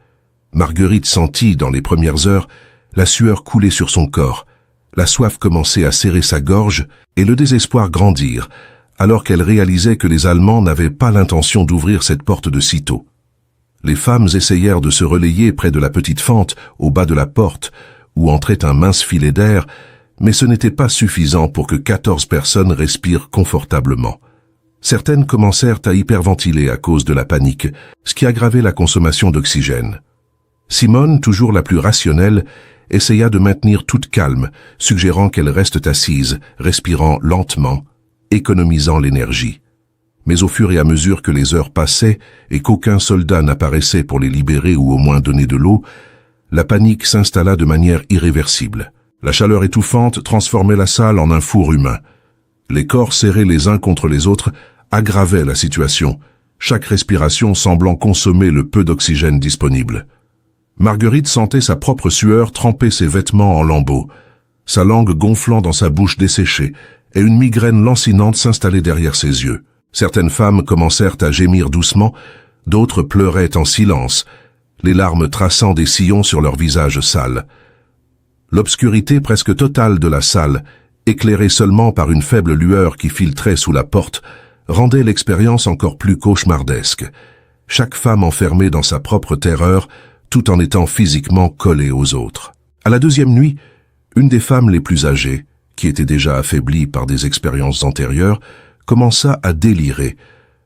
Marguerite sentit, dans les premières heures, la sueur couler sur son corps, la soif commençait à serrer sa gorge et le désespoir grandir, alors qu'elle réalisait que les Allemands n'avaient pas l'intention d'ouvrir cette porte de sitôt. Les femmes essayèrent de se relayer près de la petite fente, au bas de la porte, où entrait un mince filet d'air, mais ce n'était pas suffisant pour que 14 personnes respirent confortablement. Certaines commencèrent à hyperventiler à cause de la panique, ce qui aggravait la consommation d'oxygène. Simone, toujours la plus rationnelle, essaya de maintenir toute calme, suggérant qu'elles restent assises, respirant lentement, économisant l'énergie. Mais au fur et à mesure que les heures passaient et qu'aucun soldat n'apparaissait pour les libérer ou au moins donner de l'eau, la panique s'installa de manière irréversible. La chaleur étouffante transformait la salle en un four humain. Les corps serrés les uns contre les autres aggravaient la situation, chaque respiration semblant consommer le peu d'oxygène disponible. Marguerite sentait sa propre sueur tremper ses vêtements en lambeaux, sa langue gonflant dans sa bouche desséchée, et une migraine lancinante s'installait derrière ses yeux. Certaines femmes commencèrent à gémir doucement, d'autres pleuraient en silence, les larmes traçant des sillons sur leurs visages sales. L'obscurité presque totale de la salle, éclairée seulement par une faible lueur qui filtrait sous la porte, rendait l'expérience encore plus cauchemardesque. Chaque femme enfermée dans sa propre terreur, tout en étant physiquement collée aux autres. À la deuxième nuit, une des femmes les plus âgées, qui était déjà affaiblie par des expériences antérieures, commença à délirer,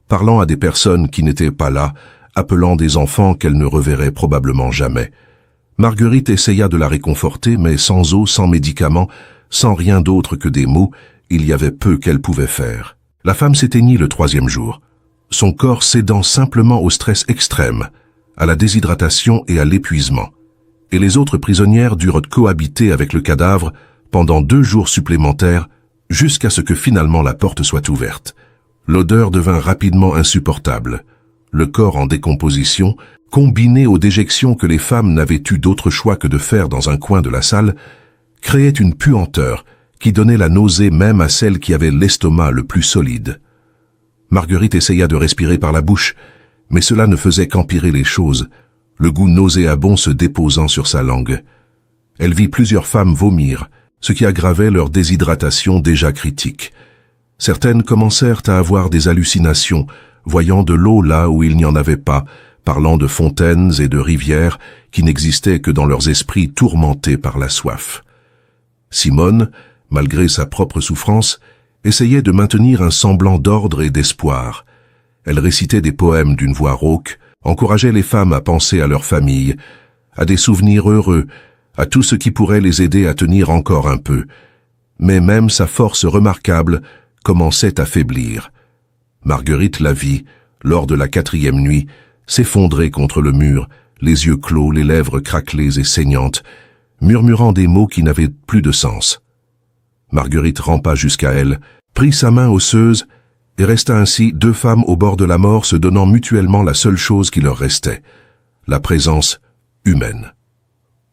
parlant à des personnes qui n'étaient pas là, appelant des enfants qu'elle ne reverrait probablement jamais. Marguerite essaya de la réconforter, mais sans eau, sans médicaments, sans rien d'autre que des mots, il y avait peu qu'elle pouvait faire. La femme s'éteignit le 3e jour, son corps cédant simplement au stress extrême, à la déshydratation et à l'épuisement. Et les autres prisonnières durent cohabiter avec le cadavre pendant 2 jours supplémentaires, jusqu'à ce que finalement la porte soit ouverte. L'odeur devint rapidement insupportable. Le corps en décomposition, combiné aux déjections que les femmes n'avaient eu d'autre choix que de faire dans un coin de la salle, créait une puanteur qui donnait la nausée même à celles qui avaient l'estomac le plus solide. Marguerite essaya de respirer par la bouche, mais cela ne faisait qu'empirer les choses, le goût nauséabond se déposant sur sa langue. Elle vit plusieurs femmes vomir, ce qui aggravait leur déshydratation déjà critique. Certaines commencèrent à avoir des hallucinations, voyant de l'eau là où il n'y en avait pas, parlant de fontaines et de rivières qui n'existaient que dans leurs esprits tourmentés par la soif. Simone, malgré sa propre souffrance, essayait de maintenir un semblant d'ordre et d'espoir. Elle récitait des poèmes d'une voix rauque, encourageait les femmes à penser à leur famille, à des souvenirs heureux, à tout ce qui pourrait les aider à tenir encore un peu. Mais même sa force remarquable commençait à faiblir. Marguerite la vit, lors de la 4e nuit, s'effondrer contre le mur, les yeux clos, les lèvres craquelées et saignantes, murmurant des mots qui n'avaient plus de sens. Marguerite rampa jusqu'à elle, prit sa main osseuse et resta ainsi 2 femmes au bord de la mort se donnant mutuellement la seule chose qui leur restait, la présence humaine.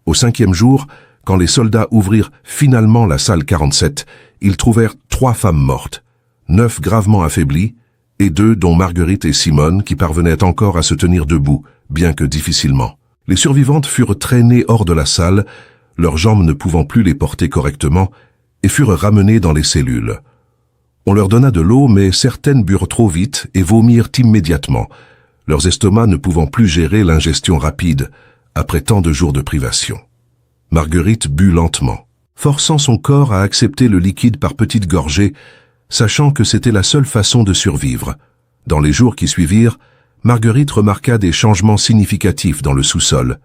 Au 5e jour, quand les soldats ouvrirent finalement la salle 47, ils trouvèrent 3 femmes mortes, 9 gravement affaiblies, et 2 dont Marguerite et Simone qui parvenaient encore à se tenir debout, bien que difficilement. Les survivantes furent traînées hors de la salle, leurs jambes ne pouvant plus les porter correctement, et furent ramenées dans les cellules. On leur donna de l'eau, mais certaines burent trop vite et vomirent immédiatement, leurs estomacs ne pouvant plus gérer l'ingestion rapide, après tant de jours de privation. Marguerite but lentement, forçant son corps à accepter le liquide par petites gorgées, sachant que c'était la seule façon de survivre. Dans les jours qui suivirent, Marguerite remarqua des changements significatifs dans le sous-sol.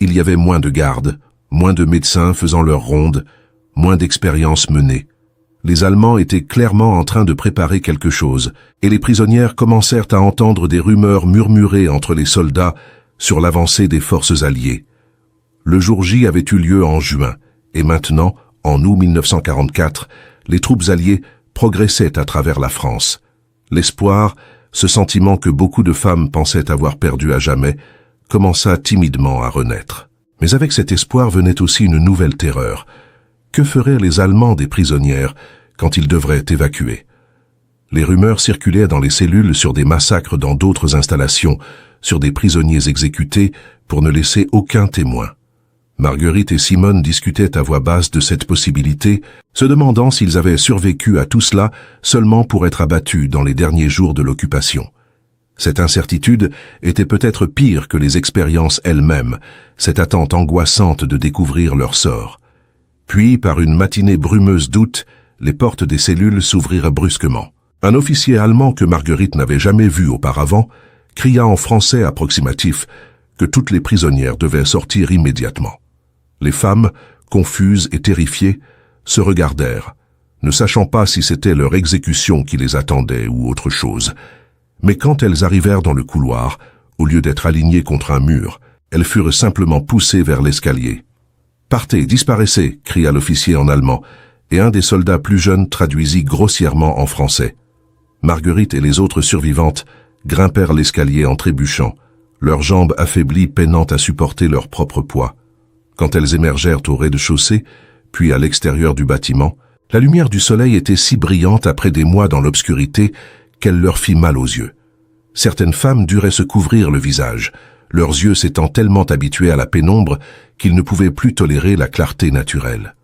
Il y avait moins de gardes, moins de médecins faisant leur ronde, moins d'expériences menées. Les Allemands étaient clairement en train de préparer quelque chose, et les prisonnières commencèrent à entendre des rumeurs murmurées entre les soldats sur l'avancée des forces alliées. Le jour J avait eu lieu en juin, et maintenant, en août 1944, les troupes alliées progressaient à travers la France. L'espoir, ce sentiment que beaucoup de femmes pensaient avoir perdu à jamais, commença timidement à renaître. Mais avec cet espoir venait aussi une nouvelle terreur. Que feraient les Allemands des prisonnières quand ils devraient évacuer? Les rumeurs circulaient dans les cellules sur des massacres dans d'autres installations, sur des prisonniers exécutés pour ne laisser aucun témoin. Marguerite et Simone discutaient à voix basse de cette possibilité, se demandant s'ils avaient survécu à tout cela seulement pour être abattus dans les derniers jours de l'occupation. Cette incertitude était peut-être pire que les expériences elles-mêmes, cette attente angoissante de découvrir leur sort. Puis, par une matinée brumeuse d'août, les portes des cellules s'ouvrirent brusquement. Un officier allemand que Marguerite n'avait jamais vu auparavant cria en français approximatif que toutes les prisonnières devaient sortir immédiatement. Les femmes, confuses et terrifiées, se regardèrent, ne sachant pas si c'était leur exécution qui les attendait ou autre chose. Mais quand elles arrivèrent dans le couloir, au lieu d'être alignées contre un mur, elles furent simplement poussées vers l'escalier. « Partez, disparaissez !» cria l'officier en allemand, et un des soldats plus jeunes traduisit grossièrement en français. Marguerite et les autres survivantes grimpèrent l'escalier en trébuchant, leurs jambes affaiblies peinant à supporter leur propre poids. Quand elles émergèrent au rez-de-chaussée, puis à l'extérieur du bâtiment, la lumière du soleil était si brillante après des mois dans l'obscurité qu'elle leur fit mal aux yeux. Certaines femmes duraient se couvrir le visage, leurs yeux s'étant tellement habitués à la pénombre qu'ils ne pouvaient plus tolérer la clarté naturelle.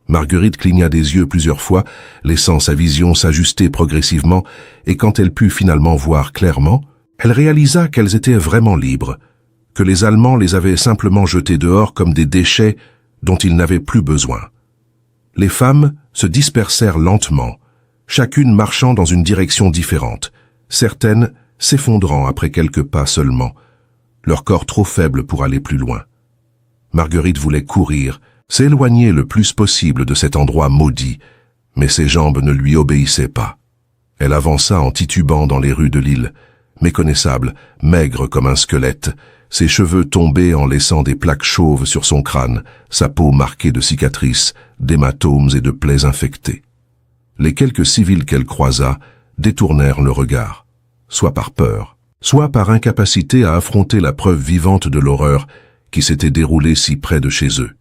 Marguerite cligna des yeux plusieurs fois, laissant sa vision s'ajuster progressivement, et quand elle put finalement voir clairement, elle réalisa qu'elles étaient vraiment libres, que les Allemands les avaient simplement jetées dehors comme des déchets dont ils n'avaient plus besoin. Les femmes se dispersèrent lentement, chacune marchant dans une direction différente, certaines s'effondrant après quelques pas seulement, leur corps trop faible pour aller plus loin. Marguerite voulait courir, s'éloigner le plus possible de cet endroit maudit, mais ses jambes ne lui obéissaient pas. Elle avança en titubant dans les rues de l'île, méconnaissable, maigre comme un squelette, ses cheveux tombés en laissant des plaques chauves sur son crâne, sa peau marquée de cicatrices, d'hématomes et de plaies infectées. Les quelques civils qu'elle croisa détournèrent le regard, soit par peur, soit par incapacité à affronter la preuve vivante de l'horreur qui s'était déroulée si près de chez eux.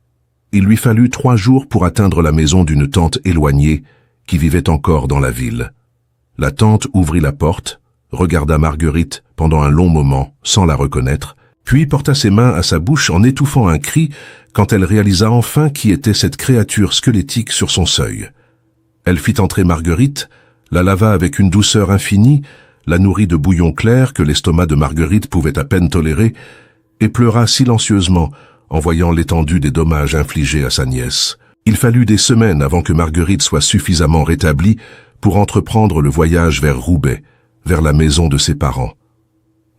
Il lui fallut 3 jours pour atteindre la maison d'une tante éloignée qui vivait encore dans la ville. La tante ouvrit la porte, regarda Marguerite pendant un long moment sans la reconnaître, puis porta ses mains à sa bouche en étouffant un cri quand elle réalisa enfin qui était cette créature squelettique sur son seuil. Elle fit entrer Marguerite, la lava avec une douceur infinie, la nourrit de bouillon clair que l'estomac de Marguerite pouvait à peine tolérer, et pleura silencieusement en voyant l'étendue des dommages infligés à sa nièce. Il fallut des semaines avant que Marguerite soit suffisamment rétablie pour entreprendre le voyage vers Roubaix, vers la maison de ses parents.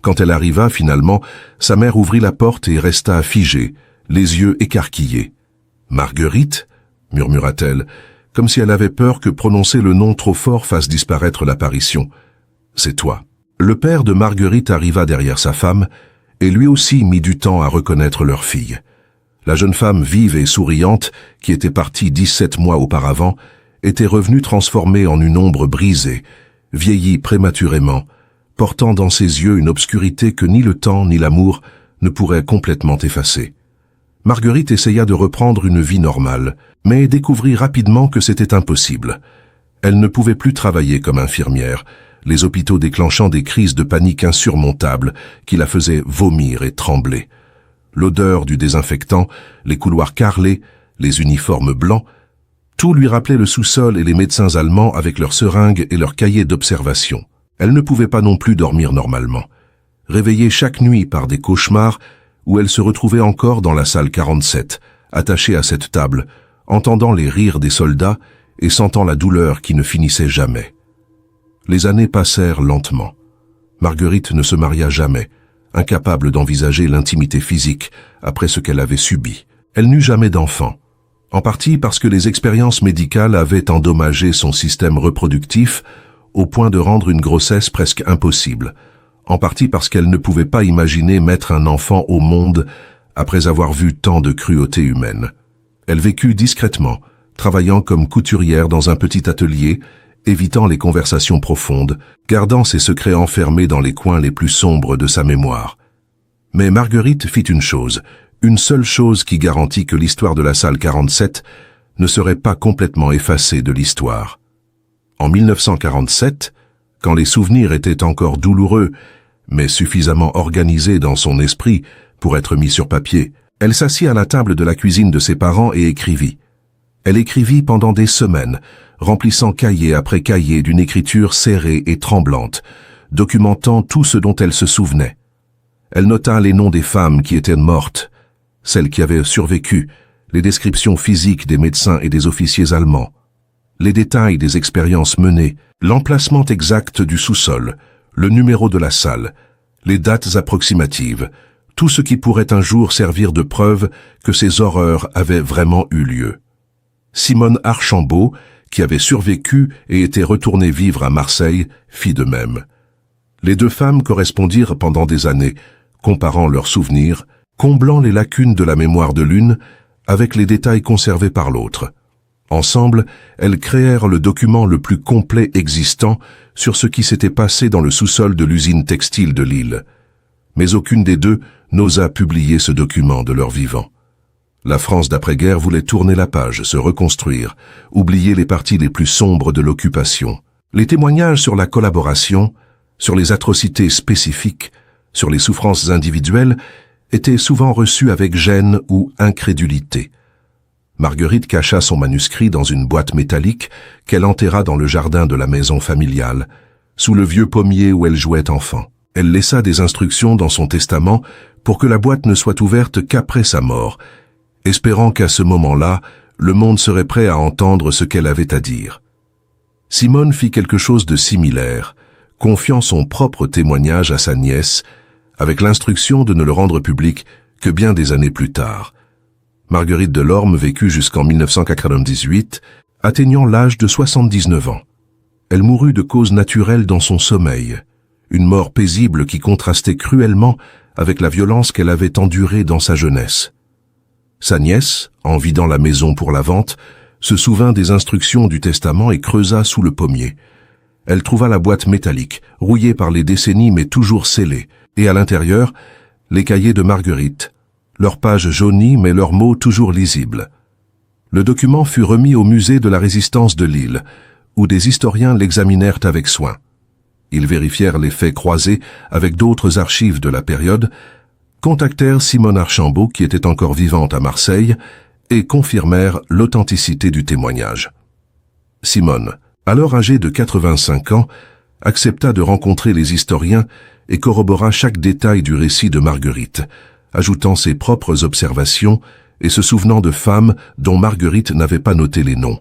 Quand elle arriva finalement, sa mère ouvrit la porte et resta figée, les yeux écarquillés. « Marguerite » murmura-t-elle, comme si elle avait peur que prononcer le nom trop fort fasse disparaître l'apparition. « C'est toi. » Le père de Marguerite arriva derrière sa femme, et lui aussi mit du temps à reconnaître leur fille. La jeune femme vive et souriante, qui était partie 17 mois auparavant, était revenue transformée en une ombre brisée, vieillie prématurément, portant dans ses yeux une obscurité que ni le temps ni l'amour ne pourraient complètement effacer. Marguerite essaya de reprendre une vie normale, mais découvrit rapidement que c'était impossible. Elle ne pouvait plus travailler comme infirmière, les hôpitaux déclenchant des crises de panique insurmontables qui la faisaient vomir et trembler. L'odeur du désinfectant, les couloirs carrelés, les uniformes blancs, tout lui rappelait le sous-sol et les médecins allemands avec leurs seringues et leurs cahiers d'observation. Elle ne pouvait pas non plus dormir normalement. Réveillée chaque nuit par des cauchemars où elle se retrouvait encore dans la salle 47, attachée à cette table, entendant les rires des soldats et sentant la douleur qui ne finissait jamais. Les années passèrent lentement. Marguerite ne se maria jamais, incapable d'envisager l'intimité physique après ce qu'elle avait subi. Elle n'eut jamais d'enfant. en partie parce que les expériences médicales avaient endommagé son système reproductif au point de rendre une grossesse presque impossible, en partie parce qu'elle ne pouvait pas imaginer mettre un enfant au monde après avoir vu tant de cruauté humaine. Elle vécut discrètement, travaillant comme couturière dans un petit atelier, évitant les conversations profondes, gardant ses secrets enfermés dans les coins les plus sombres de sa mémoire. Mais Marguerite fit une seule chose qui garantit que l'histoire de la salle 47 ne serait pas complètement effacée de l'histoire. En 1947, quand les souvenirs étaient encore douloureux, mais suffisamment organisés dans son esprit pour être mis sur papier, elle s'assit à la table de la cuisine de ses parents et écrivit. Elle écrivit pendant des semaines, remplissant cahier après cahier d'une écriture serrée et tremblante, documentant tout ce dont elle se souvenait. Elle nota les noms des femmes qui étaient mortes, celles qui avaient survécu, les descriptions physiques des médecins et des officiers allemands, les détails des expériences menées, l'emplacement exact du sous-sol, le numéro de la salle, les dates approximatives, tout ce qui pourrait un jour servir de preuve que ces horreurs avaient vraiment eu lieu. Simone Archambault, qui avait survécu et était retournée vivre à Marseille, fit de même. Les deux femmes correspondirent pendant des années, comparant leurs souvenirs, comblant les lacunes de la mémoire de l'une avec les détails conservés par l'autre. Ensemble, elles créèrent le document le plus complet existant sur ce qui s'était passé dans le sous-sol de l'usine textile de Lille. Mais aucune des deux n'osa publier ce document de leur vivant. La France d'après-guerre voulait tourner la page, se reconstruire, oublier les parties les plus sombres de l'occupation. Les témoignages sur la collaboration, sur les atrocités spécifiques, sur les souffrances individuelles, étaient souvent reçus avec gêne ou incrédulité. Marguerite cacha son manuscrit dans une boîte métallique qu'elle enterra dans le jardin de la maison familiale, sous le vieux pommier où elle jouait enfant. Elle laissa des instructions dans son testament pour que la boîte ne soit ouverte qu'après sa mort, espérant qu'à ce moment-là, le monde serait prêt à entendre ce qu'elle avait à dire. Simone fit quelque chose de similaire, confiant son propre témoignage à sa nièce, avec l'instruction de ne le rendre public que bien des années plus tard. Marguerite Delorme vécut jusqu'en 1998, atteignant l'âge de 79 ans. Elle mourut de cause naturelle dans son sommeil, une mort paisible qui contrastait cruellement avec la violence qu'elle avait endurée dans sa jeunesse. Sa nièce, en vidant la maison pour la vente, se souvint des instructions du testament et creusa sous le pommier. Elle trouva la boîte métallique, rouillée par les décennies mais toujours scellée, et à l'intérieur, les cahiers de Marguerite, leurs pages jaunies mais leurs mots toujours lisibles. Le document fut remis au musée de la Résistance de Lille, où des historiens l'examinèrent avec soin. Ils vérifièrent les faits croisés avec d'autres archives de la période, contactèrent Simone Archambault, qui était encore vivante à Marseille, et confirmèrent l'authenticité du témoignage. Simone, alors âgée de 85 ans, accepta de rencontrer les historiens et corrobora chaque détail du récit de Marguerite, ajoutant ses propres observations et se souvenant de femmes dont Marguerite n'avait pas noté les noms.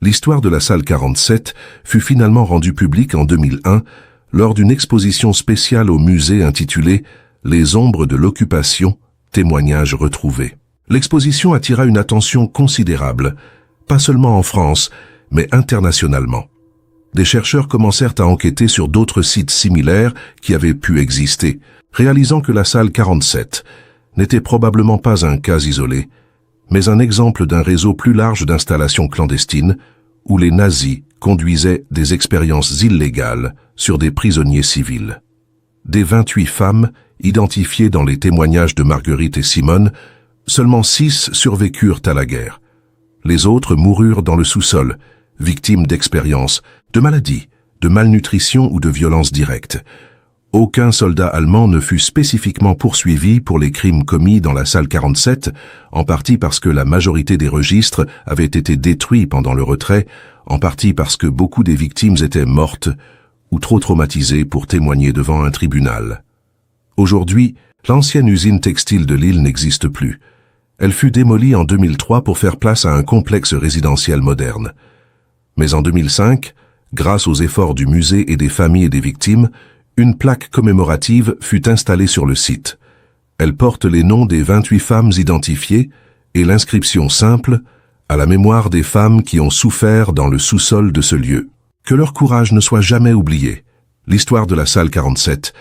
L'histoire de la salle 47 fut finalement rendue publique en 2001 lors d'une exposition spéciale au musée intitulée « Les ombres de l'occupation, témoignages retrouvés ». L'exposition attira une attention considérable, pas seulement en France, mais internationalement. Des chercheurs commencèrent à enquêter sur d'autres sites similaires qui avaient pu exister, réalisant que la salle 47 n'était probablement pas un cas isolé, mais un exemple d'un réseau plus large d'installations clandestines où les nazis conduisaient des expériences illégales sur des prisonniers civils. Des 28 femmes identifiées dans les témoignages de Marguerite et Simone, seulement 6 survécurent à la guerre. Les autres moururent dans le sous-sol, victimes d'expériences, de maladies, de malnutrition ou de violences directes. Aucun soldat allemand ne fut spécifiquement poursuivi pour les crimes commis dans la salle 47, en partie parce que la majorité des registres avaient été détruits pendant le retrait, en partie parce que beaucoup des victimes étaient mortes ou trop traumatisées pour témoigner devant un tribunal. Aujourd'hui, l'ancienne usine textile de Lille n'existe plus. Elle fut démolie en 2003 pour faire place à un complexe résidentiel moderne. Mais en 2005, grâce aux efforts du musée et des familles et des victimes, une plaque commémorative fut installée sur le site. Elle porte les noms des 28 femmes identifiées et l'inscription simple à la mémoire des femmes qui ont souffert dans le sous-sol de ce lieu. Que leur courage ne soit jamais oublié. L'histoire de la salle 47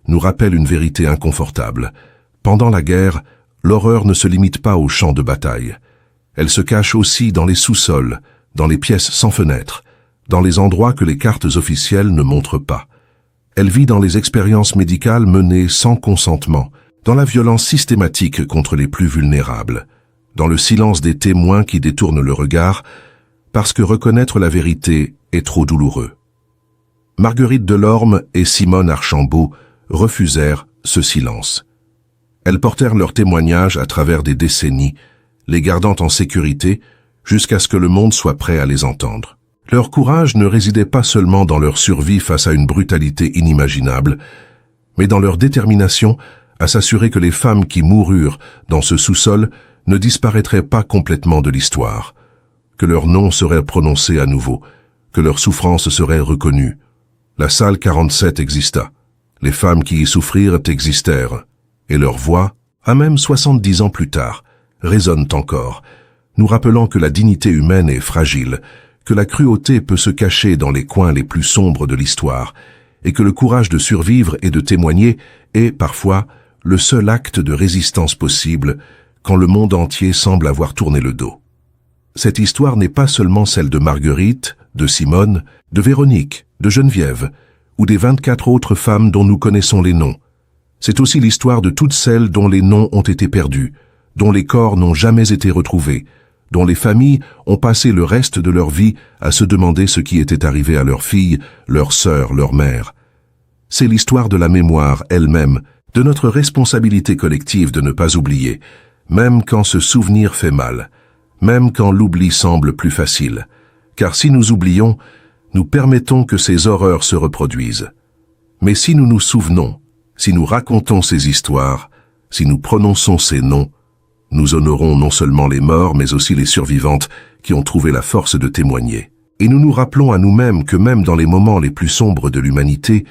nous rappelle une vérité inconfortable. Pendant la guerre, l'horreur ne se limite pas aux champs de bataille. Elle se cache aussi dans les sous-sols, dans les pièces sans fenêtres, dans les endroits que les cartes officielles ne montrent pas. Elle vit dans les expériences médicales menées sans consentement, dans la violence systématique contre les plus vulnérables, dans le silence des témoins qui détournent le regard, parce que reconnaître la vérité est trop douloureux. Marguerite Delorme et Simone Archambault refusèrent ce silence. Elles portèrent leurs témoignages à travers des décennies, les gardant en sécurité jusqu'à ce que le monde soit prêt à les entendre. Leur courage ne résidait pas seulement dans leur survie face à une brutalité inimaginable, mais dans leur détermination à s'assurer que les femmes qui moururent dans ce sous-sol ne disparaîtraient pas complètement de l'histoire, que leur nom serait prononcé à nouveau, que leur souffrance serait reconnue. La salle 47 exista. Les femmes qui y souffrirent existèrent, et leur voix, à même 70 ans plus tard, résonnent encore, nous rappelant que la dignité humaine est fragile, que la cruauté peut se cacher dans les coins les plus sombres de l'histoire, et que le courage de survivre et de témoigner est, parfois, le seul acte de résistance possible quand le monde entier semble avoir tourné le dos. Cette histoire n'est pas seulement celle de Marguerite, de Simone, de Véronique, de Geneviève, ou des 24 autres femmes dont nous connaissons les noms. C'est aussi l'histoire de toutes celles dont les noms ont été perdus, dont les corps n'ont jamais été retrouvés, dont les familles ont passé le reste de leur vie à se demander ce qui était arrivé à leurs filles, leurs sœurs, leurs mères. C'est l'histoire de la mémoire elle-même, de notre responsabilité collective de ne pas oublier, même quand ce souvenir fait mal, même quand l'oubli semble plus facile. Car si nous oublions, nous permettons que ces horreurs se reproduisent. Mais si nous nous souvenons, si nous racontons ces histoires, si nous prononçons ces noms, nous honorons non seulement les morts, mais aussi les survivantes qui ont trouvé la force de témoigner. Et nous nous rappelons à nous-mêmes que même dans les moments les plus sombres de l'humanité,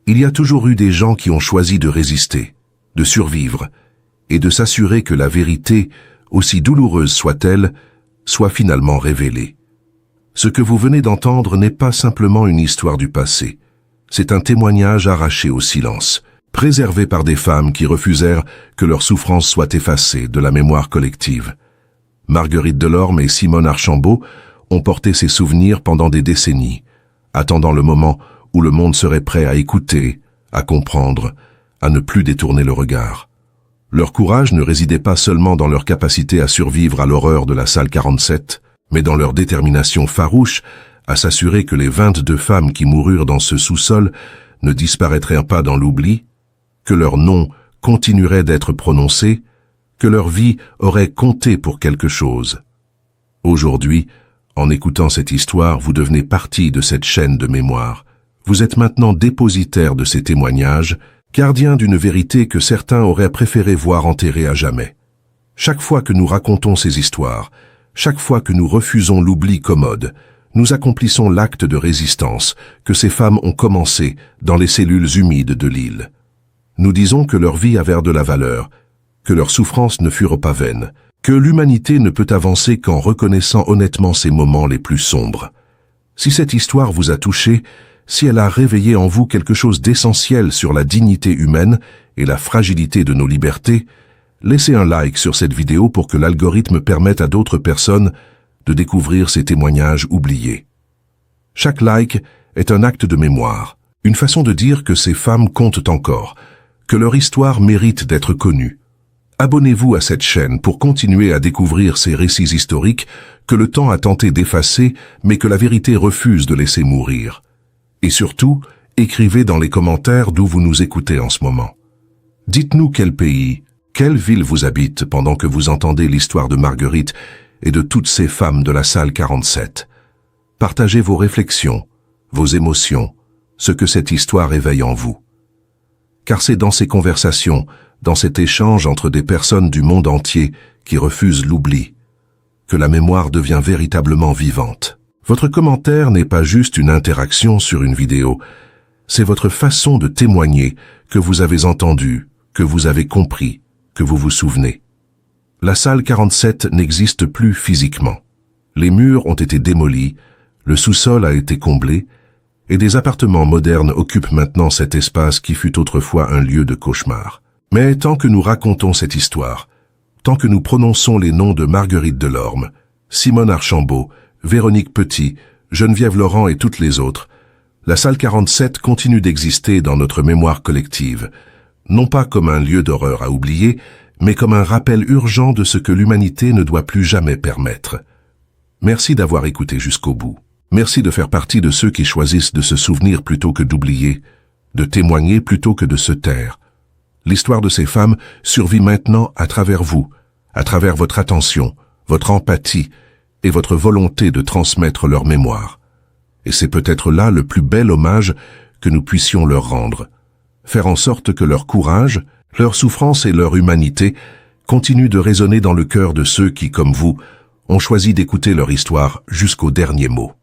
il y a toujours eu des gens qui ont choisi de résister, de survivre, et de s'assurer que la vérité, aussi douloureuse soit-elle, soit finalement révélée. Ce que vous venez d'entendre n'est pas simplement une histoire du passé, c'est un témoignage arraché au silence, préservé par des femmes qui refusèrent que leur souffrance soit effacée de la mémoire collective. Marguerite Delorme et Simone Archambault ont porté ces souvenirs pendant des décennies, attendant le moment où le monde serait prêt à écouter, à comprendre, à ne plus détourner le regard. Leur courage ne résidait pas seulement dans leur capacité à survivre à l'horreur de la salle 47, mais dans leur détermination farouche à s'assurer que les 22 femmes qui moururent dans ce sous-sol ne disparaîtraient pas dans l'oubli, que leur nom continuerait d'être prononcé, que leur vie aurait compté pour quelque chose. Aujourd'hui, en écoutant cette histoire, vous devenez partie de cette chaîne de mémoire. Vous êtes maintenant dépositaire de ces témoignages, gardien d'une vérité que certains auraient préféré voir enterrée à jamais. Chaque fois que nous racontons ces histoires, chaque fois que nous refusons l'oubli commode, nous accomplissons l'acte de résistance que ces femmes ont commencé dans les cellules humides de l'île. Nous disons que leur vie avait de la valeur, que leurs souffrances ne furent pas vaines, que l'humanité ne peut avancer qu'en reconnaissant honnêtement ces moments les plus sombres. Si cette histoire vous a touché, si elle a réveillé en vous quelque chose d'essentiel sur la dignité humaine et la fragilité de nos libertés, laissez un like sur cette vidéo pour que l'algorithme permette à d'autres personnes de découvrir ces témoignages oubliés. Chaque like est un acte de mémoire, une façon de dire que ces femmes comptent encore, que leur histoire mérite d'être connue. Abonnez-vous à cette chaîne pour continuer à découvrir ces récits historiques que le temps a tenté d'effacer, mais que la vérité refuse de laisser mourir. Et surtout, écrivez dans les commentaires d'où vous nous écoutez en ce moment. Dites-nous quel pays, quelle ville vous habite pendant que vous entendez l'histoire de Marguerite et de toutes ces femmes de la salle 47. Partagez vos réflexions, vos émotions, ce que cette histoire éveille en vous. Car c'est dans ces conversations, dans cet échange entre des personnes du monde entier qui refusent l'oubli, que la mémoire devient véritablement vivante. Votre commentaire n'est pas juste une interaction sur une vidéo, c'est votre façon de témoigner que vous avez entendu, que vous avez compris, que vous vous souvenez. La salle 47 n'existe plus physiquement, Les murs ont été démolis, le sous-sol a été comblé, et des appartements modernes occupent maintenant cet espace qui fut autrefois un lieu de cauchemar. Mais tant que nous racontons cette histoire, tant que nous prononçons les noms de Marguerite Delorme, Simone Archambault, Véronique Petit, Geneviève Laurent et toutes les autres, la salle 47 continue d'exister dans notre mémoire collective, non pas comme un lieu d'horreur à oublier, mais comme un rappel urgent de ce que l'humanité ne doit plus jamais permettre. Merci d'avoir écouté jusqu'au bout. Merci de faire partie de ceux qui choisissent de se souvenir plutôt que d'oublier, de témoigner plutôt que de se taire. L'histoire de ces femmes survit maintenant à travers vous, à travers votre attention, votre empathie et votre volonté de transmettre leur mémoire. Et c'est peut-être là le plus bel hommage que nous puissions leur rendre. Faire en sorte que leur courage, leur souffrance et leur humanité continuent de résonner dans le cœur de ceux qui, comme vous, ont choisi d'écouter leur histoire jusqu'au dernier mot.